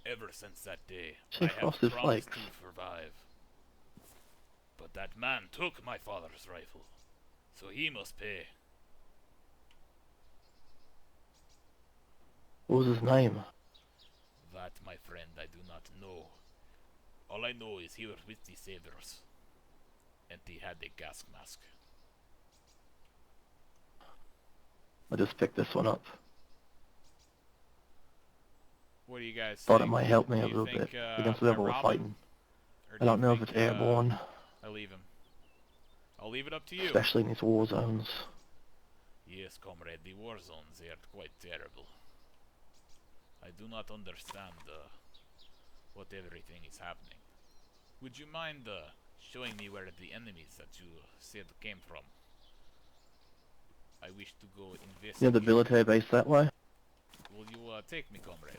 Ever since that day, She I have frosted promised flakes. to survive. But that man took my father's rifle, so he must pay. What was his name? That, my friend, I do not know. All I know is he was with the sailors, and he had a gas mask. I just picked this one up. What do you guys Thought think? it might help Do me a you little think, bit against I whoever we're rob him? fighting. Or I do you don't know if think, it's airborne, I leave him? I'll leave it up to you. especially in these war zones. Yes, comrade, the war zones, they are quite terrible. I do not understand, what everything is happening. Would you mind, showing me where the enemies that you said came from? I wish to go investigate. You know the military base that way? Will you, take me, comrade?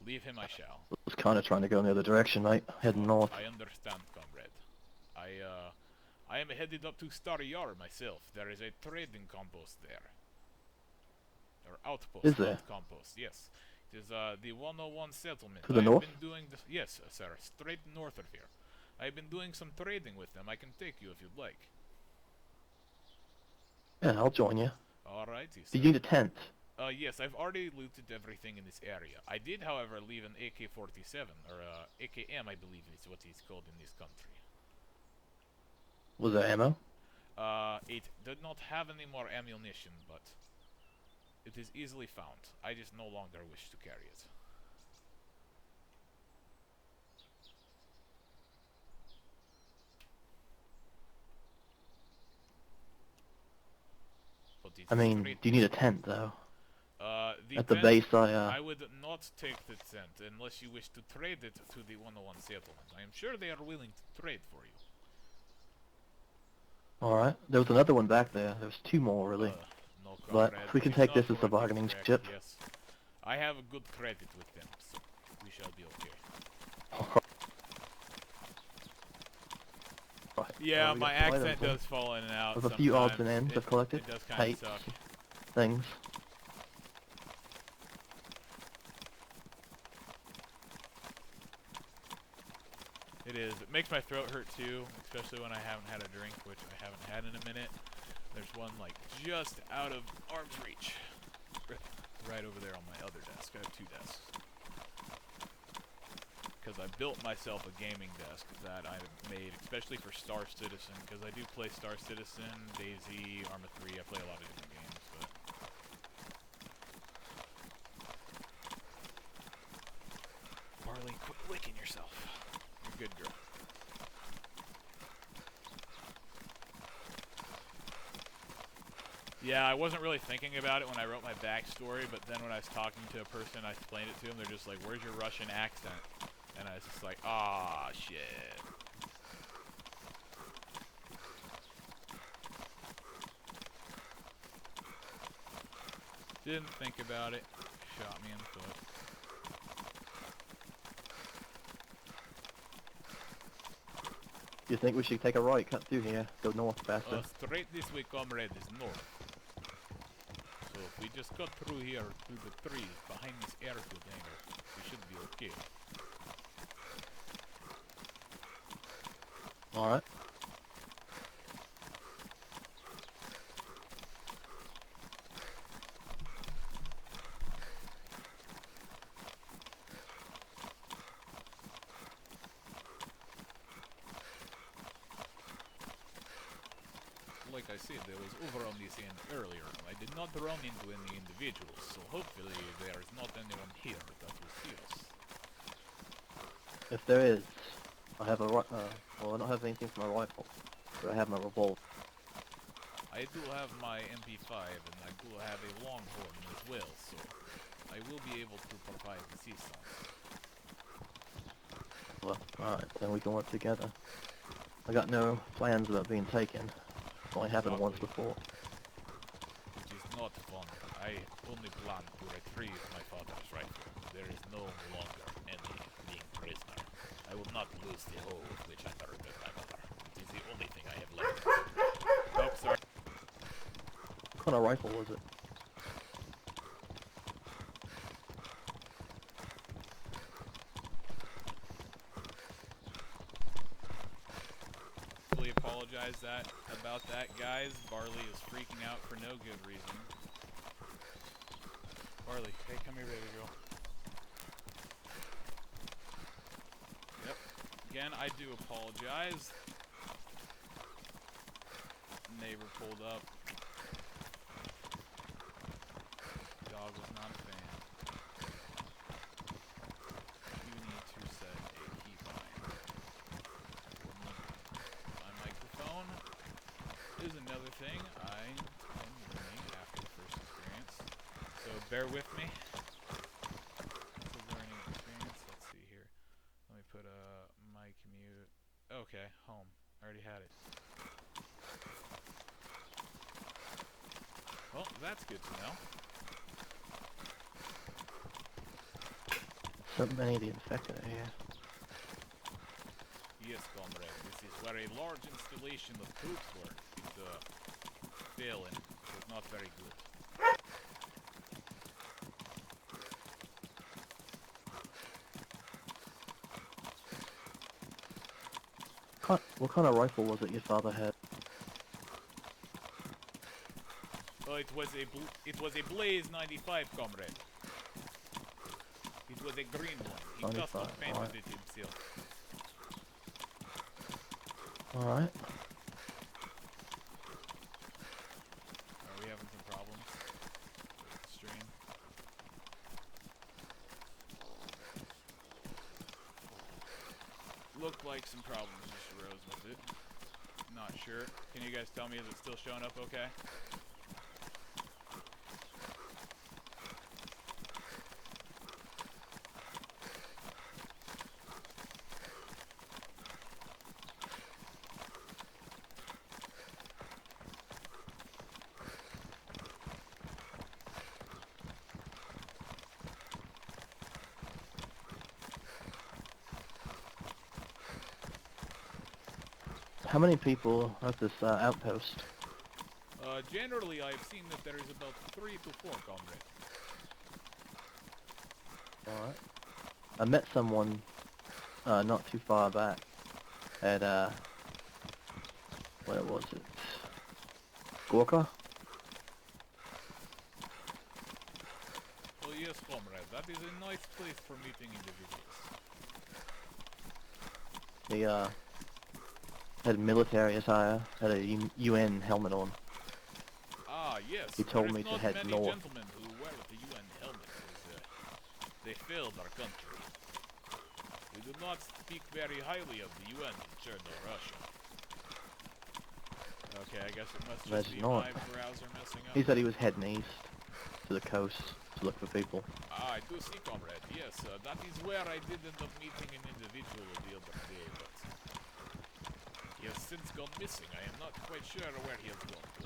Leave him I shall. I was kind of trying to go in the other direction, mate. Heading north. I understand, comrade. I am headed up to Star Yar myself. There is a trading compost there. Or outpost, Is there? not compost, yes. It is, the 101 settlement. To the I north? have been doing this, yes, sir, straight north of here. I've been doing some trading with them. I can take you if you'd like. Yeah, I'll join you. Alrighty, sir. Do you need a tent? Yes, I've already looted everything in this area. I did, however, leave an AK-47, or, AKM, I believe is what it's called in this country. Was there ammo? It did not have any more ammunition, but it is easily found. I just no longer wish to carry it. But it's I mean, straight do you need a this way. tent, though? The At the tent, base, I would not take the tent unless you wish to trade it to the 101 settlement. I am sure they are willing to trade for you. Alright. There was another one back there. There's two more, really. No, But comrade, we can it is take not this as a worth bargaining the trek, chip. Yes. I have a good credit with them, so we shall be okay. Right. Yeah, we my got some accent items then. does fall in and out. There's a few odds and sometimes. ends I've collected. It does kind of Tapes, suck. things. It is. It makes my throat hurt too, especially when I haven't had a drink, which I haven't had in a minute. There's one like just out of arm's reach, right over there on my other desk. I have two desks because I built myself a gaming desk that I made especially for Star Citizen, because I do play Star Citizen, DayZ, Arma 3. I play a lot of different games, but Barley, quit licking yourself. You're a good girl. Yeah, I wasn't really thinking about it when I wrote my backstory, but then when I was talking to a person, I explained it to them, they're just like, where's your Russian accent? And I was just like, ah, shit. Didn't think about it. Shot me in the foot. Do you think we should take a right cut through here? Go north faster. Straight this way, comrade, is north. So if we just cut through here, through the trees, behind this airfield hangar, we should be okay. Alright. Like I said, I was over on this end earlier. I did not run into any individuals, so hopefully there is not anyone here that will see us. If there is, I have a well, I don't have anything for my rifle, but I have my revolver. I do have my MP5 and I do have a longhorn as well, so I will be able to provide assistance. Well, alright, then we can work together. I got no plans about being taken. It's only happened once before. It is not fun. I only plan to retrieve my father's rifle. There is no longer any being prisoner. I will not lose the hoe with which I murdered my mother. It only thing I have left. Oh, sorry. What kind of rifle was it? Really apologize about that, guys. Barley is freaking out for no good reason. Barley, hey, come here, baby girl. Yep. Again, I do apologize. Neighbor pulled up. Dog was not a fan. You need to set a keybind. My microphone is another thing I am learning after the first experience. So bear with me. It's a learning experience. Let's see here. Let me put a mic mute. Okay, home. I already had it. Well, that's good to know. So many of the infected are here. Yes, comrade. This is where a large installation of troops were. It fell and it was not very good. What kind of rifle was it your father had? Oh, it was a Blaze 95, comrade. It was a green one. He 95, custom painted alright. it himself. Alright. Are we having some problems with the stream? Looked like some problems just arose with it. Not sure. Can you guys tell me, is it still showing up okay? How many people at this outpost? Generally, I've seen that there is about 3 to 4, comrade. Alright. I met someone not too far back at where was it? Gorka? Oh yes, comrade, that is a nice place for meeting individuals. He had military attire, had a UN helmet on. Ah, yes. He told there me is to not head many north. gentlemen who wear the UN helmet, as they failed our country. We do not speak very highly of the UN in Cherno, Russia. Okay, I guess it must just That's be not. my browser messing up. He said he was heading east to the coast to look for people. Ah, I do see, comrade. Yes, that is where I did end up meeting an individual the other day, but he has since gone missing. I am not quite sure where he has gone to.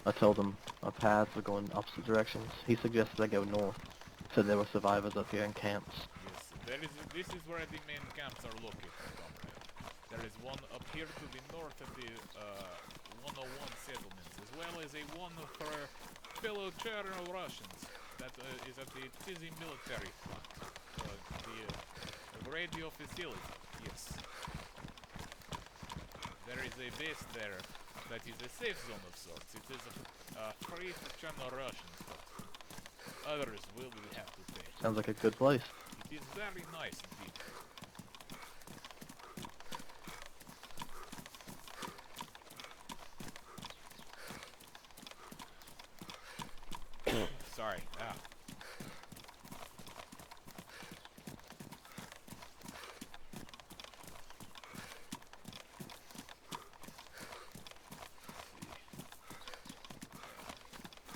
I told him our paths were going opposite directions. He suggested I go north. Said there were survivors up here in camps. Yes, this is where the main camps are located, comrade. There is one up here to the north at the 101 settlements, as well as a one for fellow Cherno Russians that is at the Tizzy military plant, the radio facility. Yes, there is a base there that is a safe zone of sorts. It is free for Cherno Russians, but others will have to pay. Sounds like a good place. It is very nice indeed. Sorry. Ah.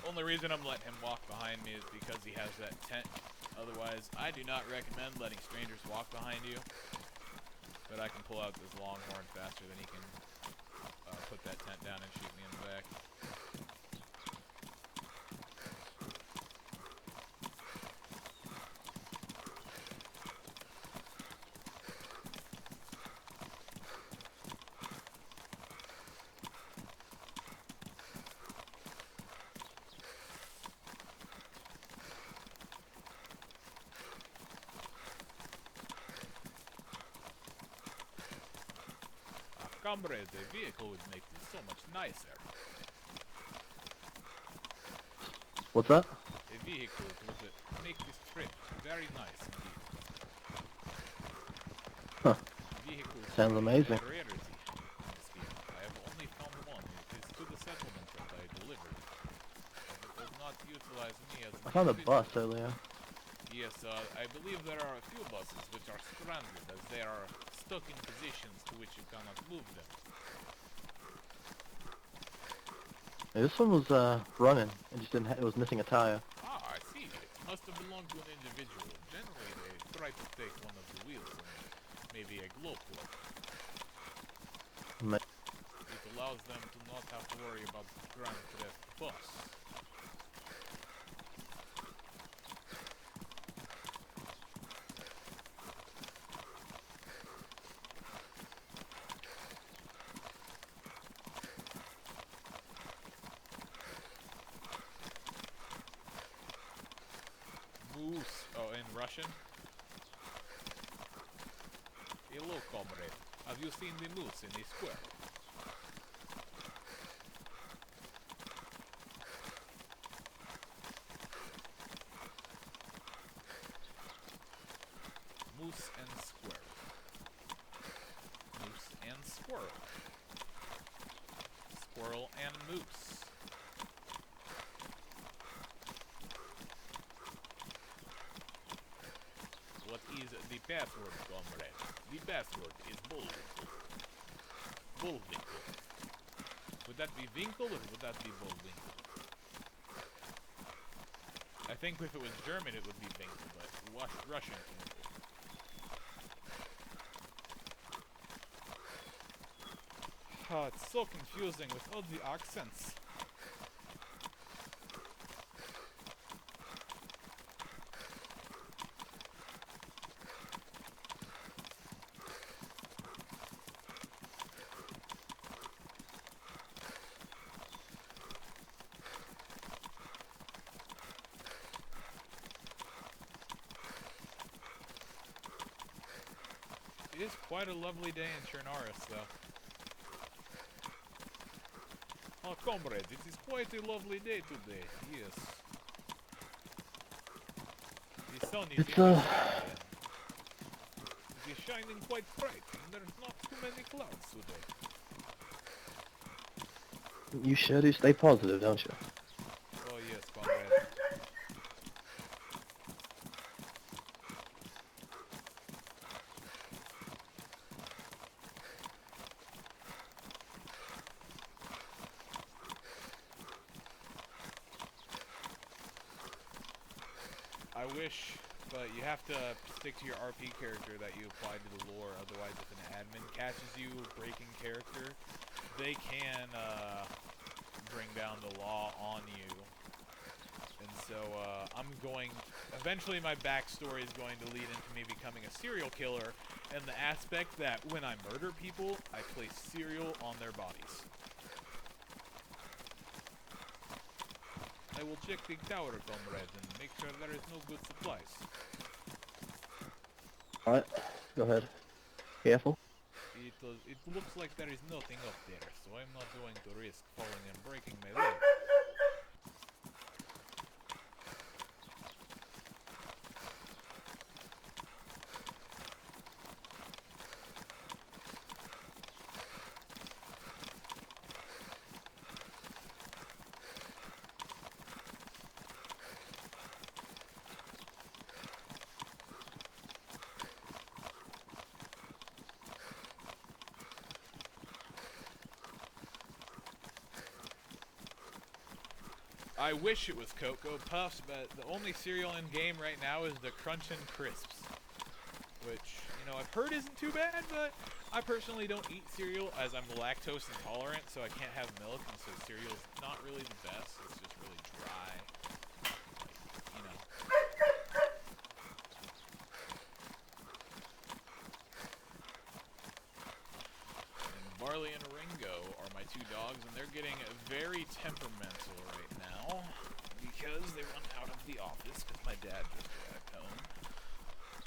Only reason I'm letting him walk behind me is because he has that tent. Otherwise, I do not recommend letting strangers walk behind you. But I can pull out this longhorn faster than he can put that tent down and shoot me in the back. Comrade, the vehicle would make this so much nicer. What's that? A vehicle would make this trip very nice indeed. Huh. Vehicles Sounds are amazing. a rarity in this game. I have only found one. It is to the settlement that I delivered. It does not utilize me as I found a individual. bus earlier. Yes, I believe there are a few buses which are stranded as they are stuck in positions to which you cannot move them. Yeah, this one was running. It just didn't. It was missing a tire. Ah, I see. It must have belonged to an individual. Generally, they try to take one of the wheels and maybe a glow plug. It allows them to not have to worry about Grand Theft bus. Moose. Oh, in Russian? Hello, comrade. Have you seen the moose in the square? Moose and squirrel. Moose and squirrel. Squirrel and moose. What is the password, comrade? The password is Bullwinkle. Bullwinkle. Would that be Winkle or would that be Bullwinkle? I think if it was German it would be Winkle, but Russian Winkle. Oh, it's so confusing with all the accents. It is quite a lovely day in Chernaris, though. Oh, comrade, it is quite a lovely day today, yes. The sun is in the sky again. It is shining quite bright, and there's not too many clouds today. You sure do stay positive, don't you? Oh yes, comrade. I wish, but you have to stick to your RP character that you applied to the lore, otherwise if an admin catches you breaking character, they can bring down the law on you. And so eventually my backstory is going to lead into me becoming a serial killer, and the aspect that when I murder people, I place cereal on their bodies. I will check the tower, comrade, and make sure there is no good supplies. Alright, go ahead. Careful. It looks like there is nothing up there, so I'm not going to risk falling and breaking my leg. I wish it was Cocoa Puffs, but the only cereal in game right now is the Crunchin' Crisps. Which, you know, I've heard isn't too bad, but I personally don't eat cereal as I'm lactose intolerant, so I can't have milk, and so cereal's not really the best. It's just really dry. Like, you know. And Barley and Ringo are my two dogs, and they're getting very temperamental right now because they run out of the office because my dad just arrived home.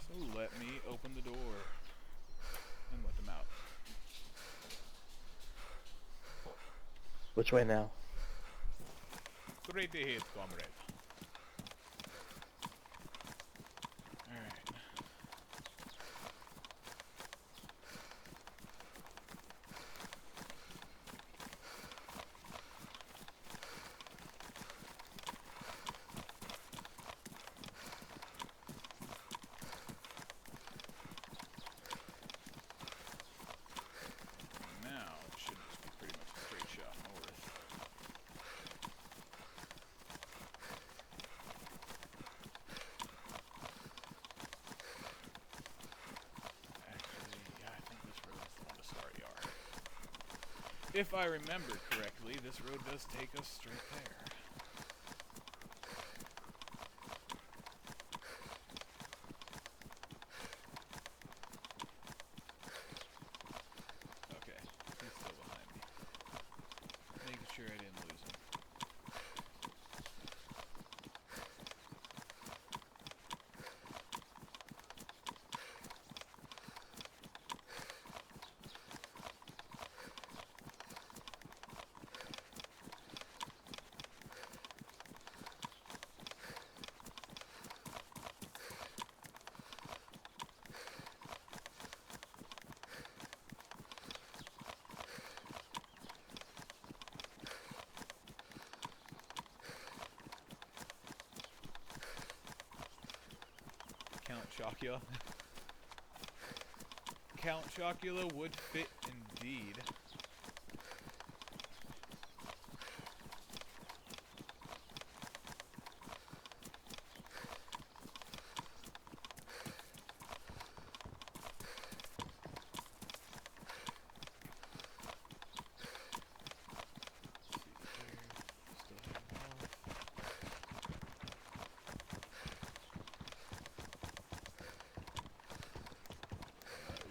So let me open the door and let them out. Which way now? Straight ahead, comrade. Alright. Now, it should just be pretty much a straight shot north. Actually, yeah, I think this road's the one to Star Yard. If I remember correctly, this road does take us straight there. Okay, he's still behind me. Making sure I didn't lose him. Count Chocula. Count Chocula would fit indeed.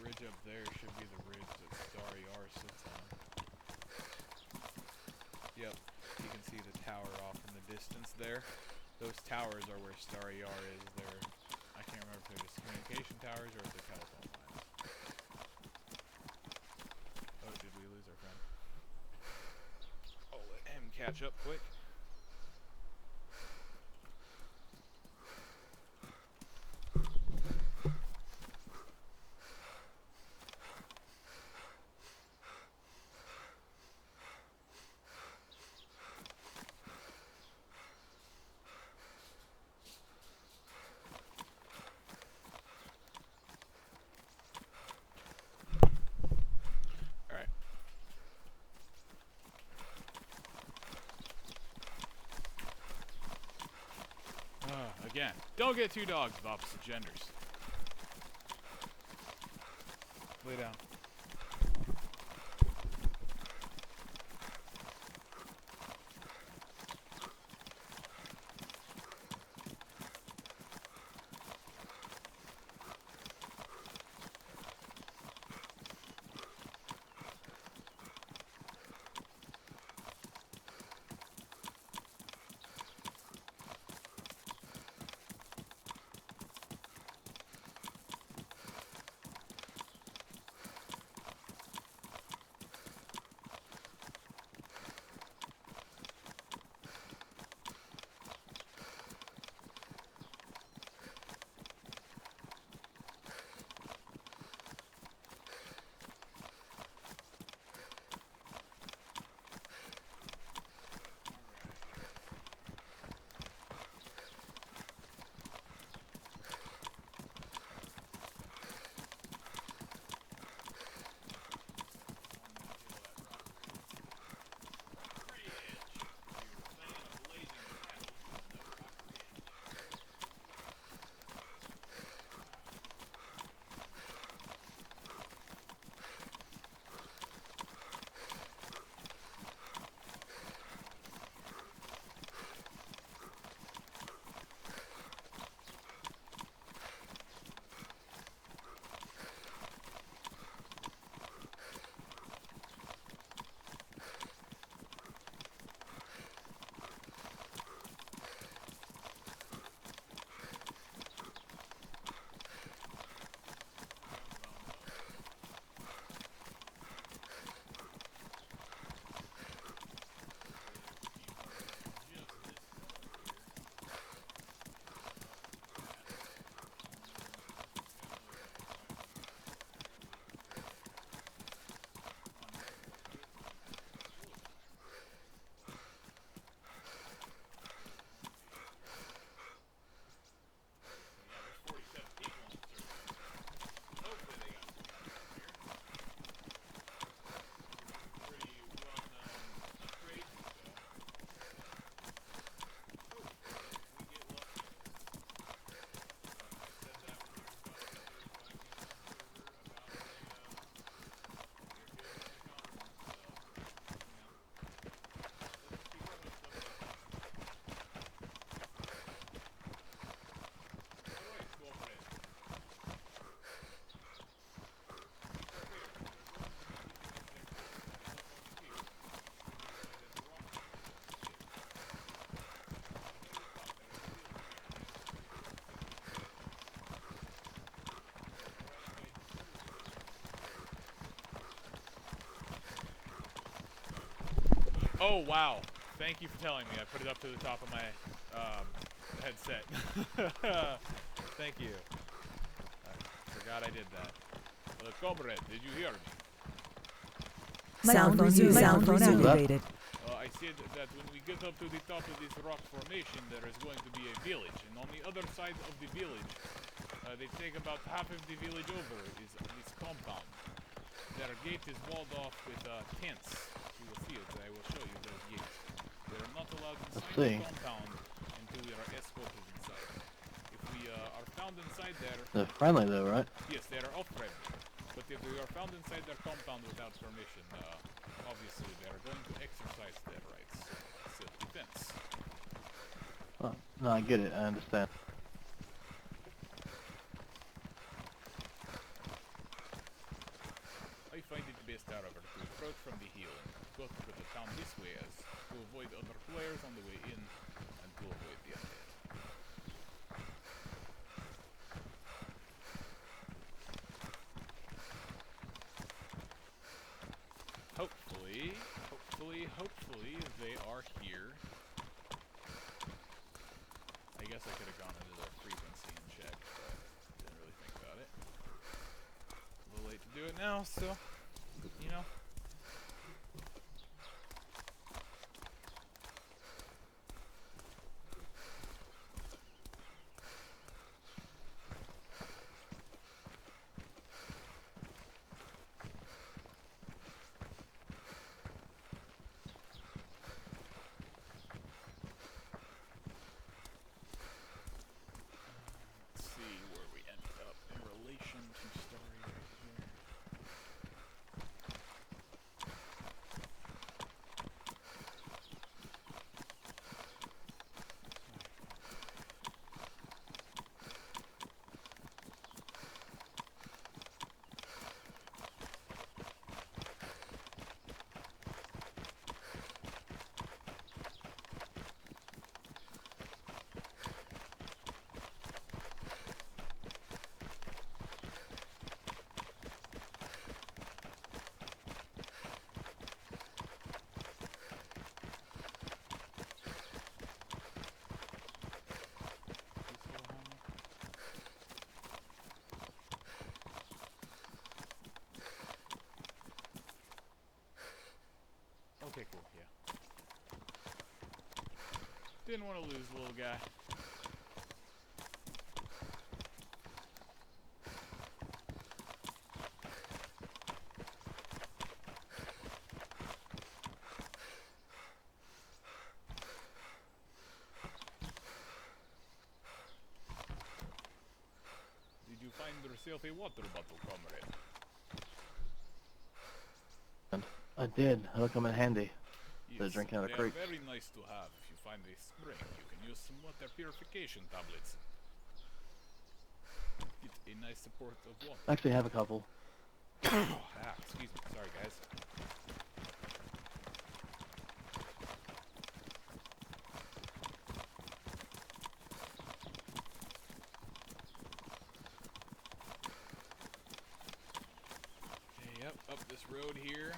Ridge up there should be the ridge that Star Yar sits on. Yep, you can see the tower off in the distance there. Those towers are where Star Yar is. They're, I can't remember if they're just communication towers or if they're telephone lines. Oh, did we lose our friend? I'll let him catch up quick. Again, don't get two dogs of opposite genders. Lay down. Oh, wow. Thank you for telling me. I put it up to the top of my headset. Thank you. I forgot I did that. Comrade, did you hear me? Sound activated. I said that when we get up to the top of this rock formation, there is going to be a village, and on the other side of the village, they take about half of the village over, is this compound. Their gate is walled off with tents. You will see it. I will show you those gates. We are not allowed inside the compound until we are escorted inside. If we are found inside there... They're friendly though, right? Yes, they are all friendly. But if we are found inside their compound without permission, obviously they are going to exercise their rights. Self-defense. Oh, no, I get it. I understand. I find it best, however, to approach from the hill and go through the town this way as to avoid other players on the way in and to avoid the undead. Hopefully they are here. I guess I could have gone into their frequency and checked, but didn't really think about it. A little late to do it now, so, you know. Okay, cool, yeah. Didn't want to lose the little guy. Did you find yourself a water bottle, comrade? I did. It'll come in handy. Yes, Drinking out of they creeks. are very nice to have. If you find a spring, you can use some water purification tablets. Get a nice support of water. I actually have a couple. Excuse me. Sorry, guys. Okay, yep, up this road here.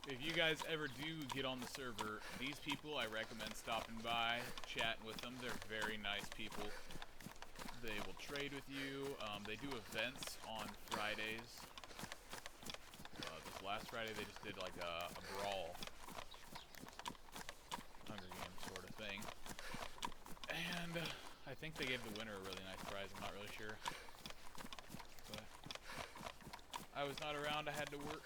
If you guys ever do get on the server, these people, I recommend stopping by, chatting with them. They're very nice people. They will trade with you. They do events on Fridays. This last Friday, they just did like a brawl. Hunger Games sort of thing. And I think they gave the winner a really nice prize. I'm not really sure. But I was not around. I had to work.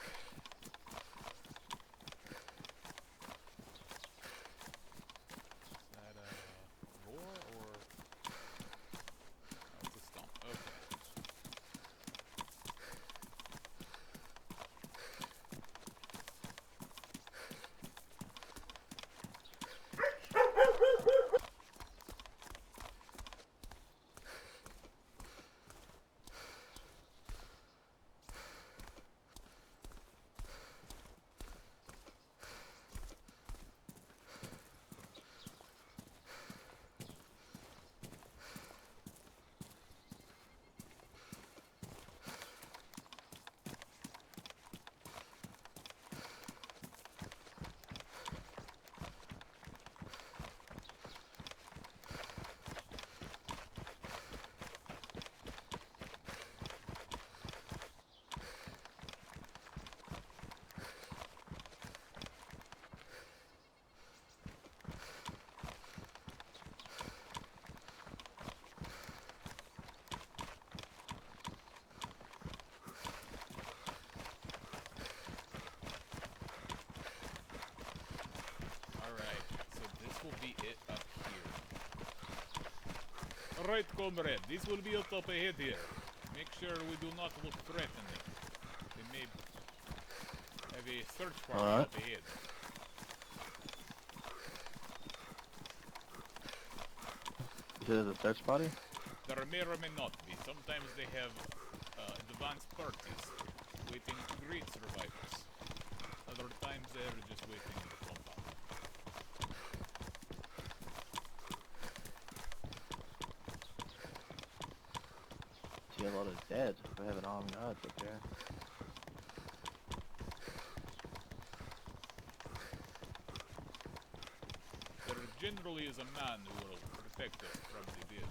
will be it up here. Alright, comrade, this will be up ahead here. Make sure we do not look threatening. We may have a search party up ahead. You said there's a search party? There may or may not be. Sometimes they have advanced parties waiting to greet survivors. Other times they're just waiting in the compound. See a lot of dead. We have an armed guard up here. There generally is a man who will protect us from the dead.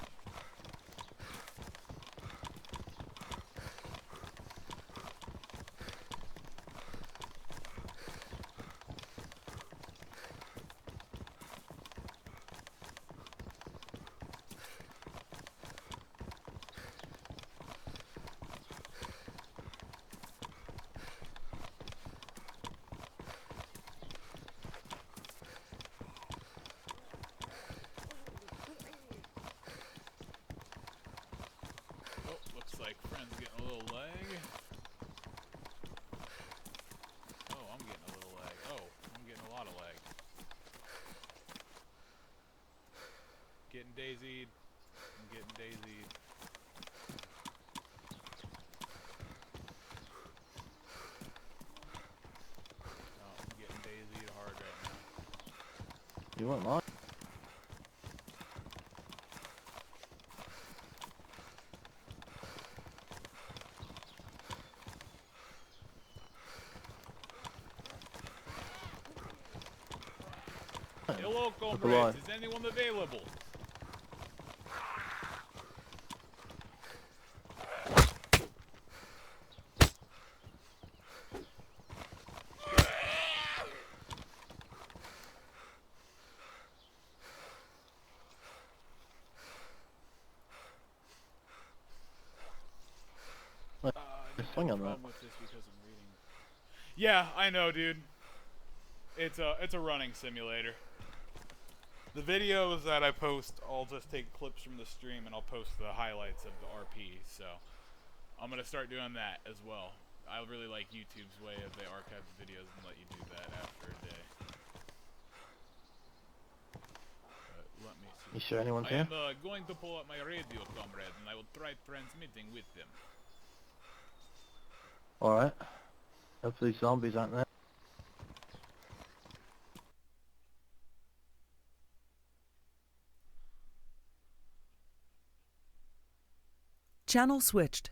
Like friend's getting a little lag. Oh, I'm getting a little lag. Oh, I'm getting a lot of lag. Getting daisied. I'm getting daisied. Oh, I'm getting daisied hard right now. You weren't lying. Hello, comrades. Is anyone available? Swing on that. With this because I'm reading. Yeah, I know, dude. It's a running simulator. The videos that I post, I'll just take clips from the stream and I'll post the highlights of the RP. So I'm gonna start doing that as well. I really like YouTube's way of they archive the videos and let you do that after a day. But let me see. You sure anyone's here? I am going to pull up my radio, comrade, and I will try transmitting with them. Alright. Hopefully zombies aren't there. Channel switched.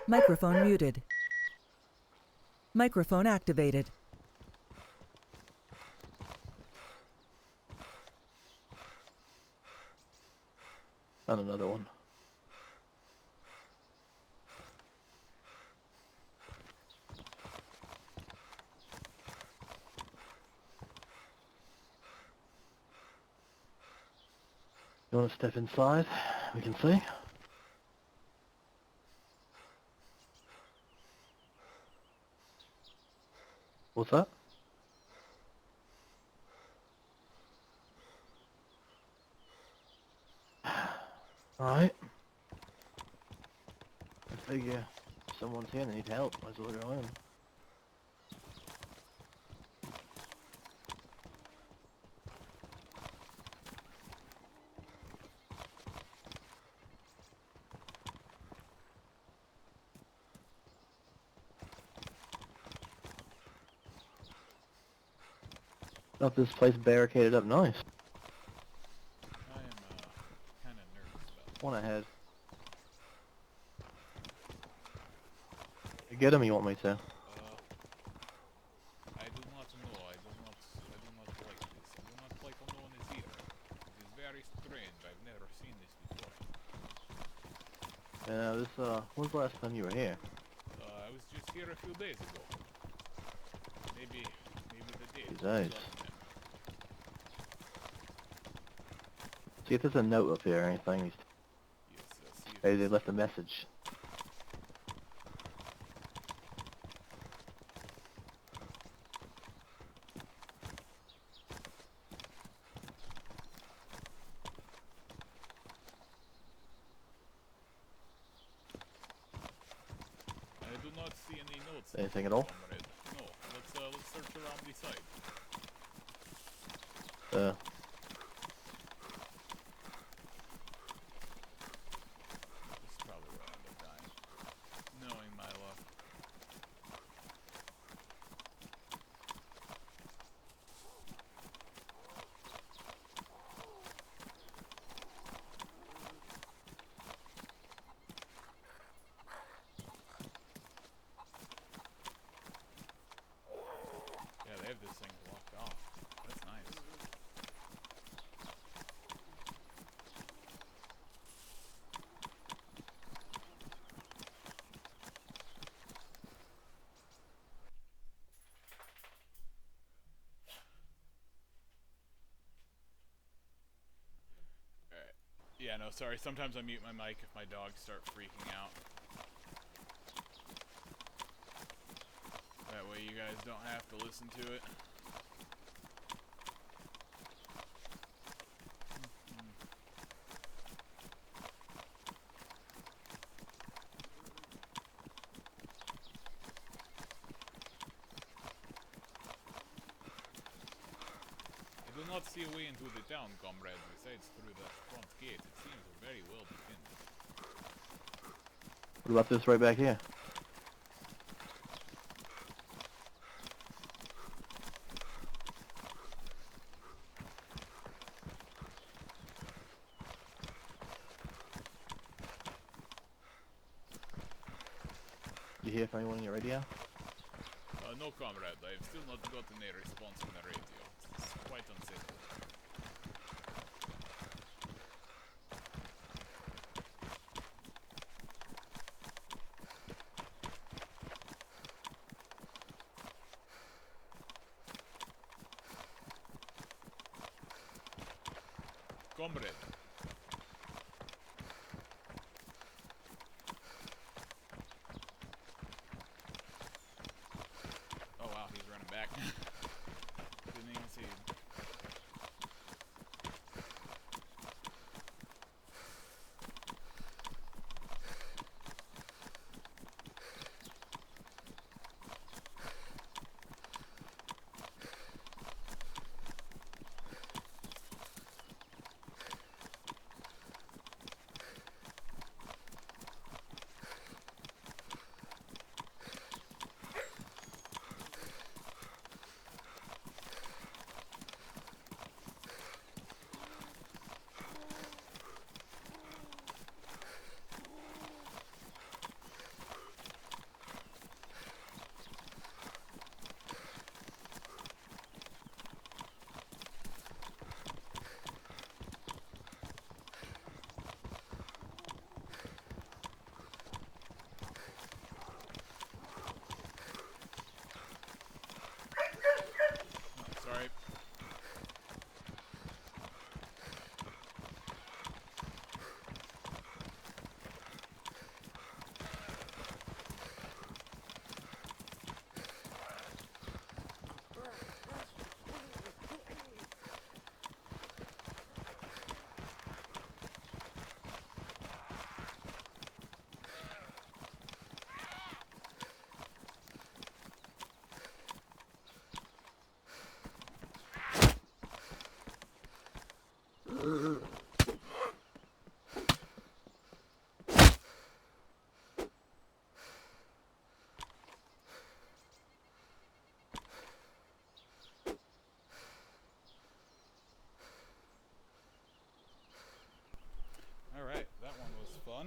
Microphone muted. Microphone activated. And another one. You want to step inside? We can see. What's that? Alright. I figure if someone's here and they need help, might as well go in. Got this place barricaded up nice. I am kind of nervous about One ahead. You get him, you want me to? I do not know. I do not like this. I do not like how no one is here. It is very strange. I've never seen this before. Yeah, when's the last time you were here? I was just here a few days ago. Maybe the date. Few days. was up then. See if there's a note up here or anything. Yes, see if Maybe they it's- left a message. I do not see any notes. Anything at all? Comrade. No. Let's search around the side. This is probably where I end up dying. Knowing my luck. Yeah, they have this thing blocked off. That's nice. Alright. Yeah, no, sorry. Sometimes I mute my mic if my dogs start freaking out. That way you guys don't have to listen to it. I do not see a way into the town, comrade, besides through the front gate. It seems very well defended. What about this right back here? You hear from anyone on your radio? No, comrade. I have still not gotten a response from the radio. It's quite unsettling. Comrade. Oh wow, he's running back. Didn't even see him.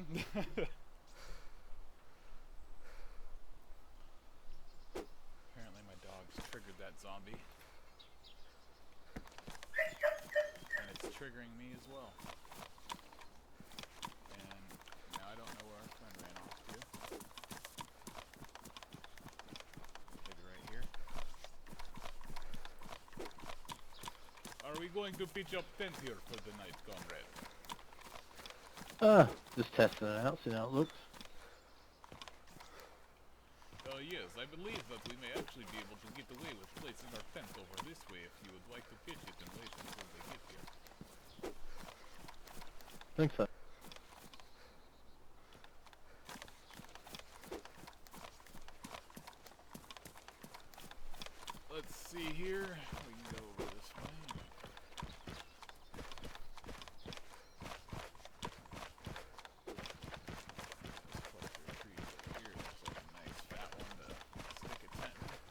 Apparently my dog's triggered that zombie. And it's triggering me as well. And now I don't know where our friend ran off to. Maybe right here. Are we going to pitch up tent here for the night, comrade? Just testing it out, seeing how it looks. Yes, I believe that we may actually be able to get away with placing our tent over this way if you would like to pitch it and wait until they get here. Think so. Let's see here. We can go over this way. This cluster of trees over here looks like a nice fat one to stick a tent in.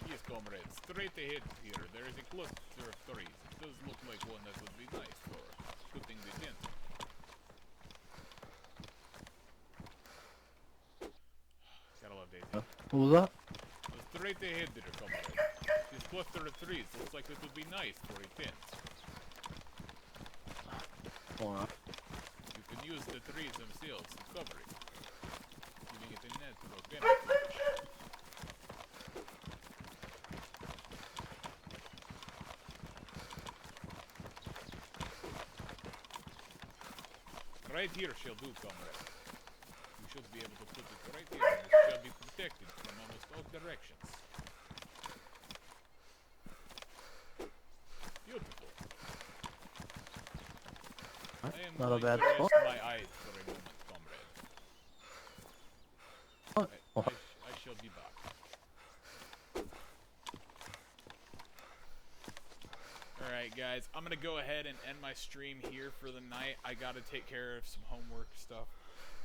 Yes, comrades, straight ahead here. There is a cluster of trees. It does look like one that would be nice for putting the tent. Gotta love Daisy. What was that? Straight ahead there, comrade. This cluster of trees looks like it would be nice for a tent. Alright. You can use the trees themselves to cover it, giving it a natural camouflage. Right here shall do, comrade. You should be able to put it right here, and it shall be protected from almost all directions. Beautiful. I am Not a going bad to rest spot. my eyes for a moment, comrade. Oh, I shall be back. Alright guys, I'm gonna go ahead and end my stream here for the night. I gotta take care of some homework stuff.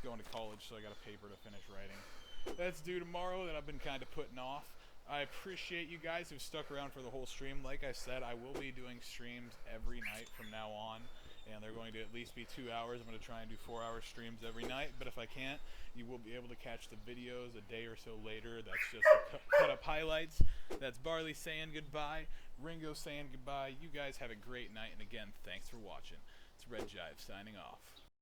Going to college, so I got a paper to finish writing. That's due tomorrow that I've been kind of putting off. I appreciate you guys who've stuck around for the whole stream. Like I said, I will be doing streams every night from now on. And they're going to at least be 2 hours. I'm going to try and do 4-hour streams every night. But if I can't, you will be able to catch the videos a day or so later. That's just the cut up highlights. That's Barley saying goodbye. Ringo saying goodbye. You guys have a great night. And again, thanks for watching. It's RedJive signing off.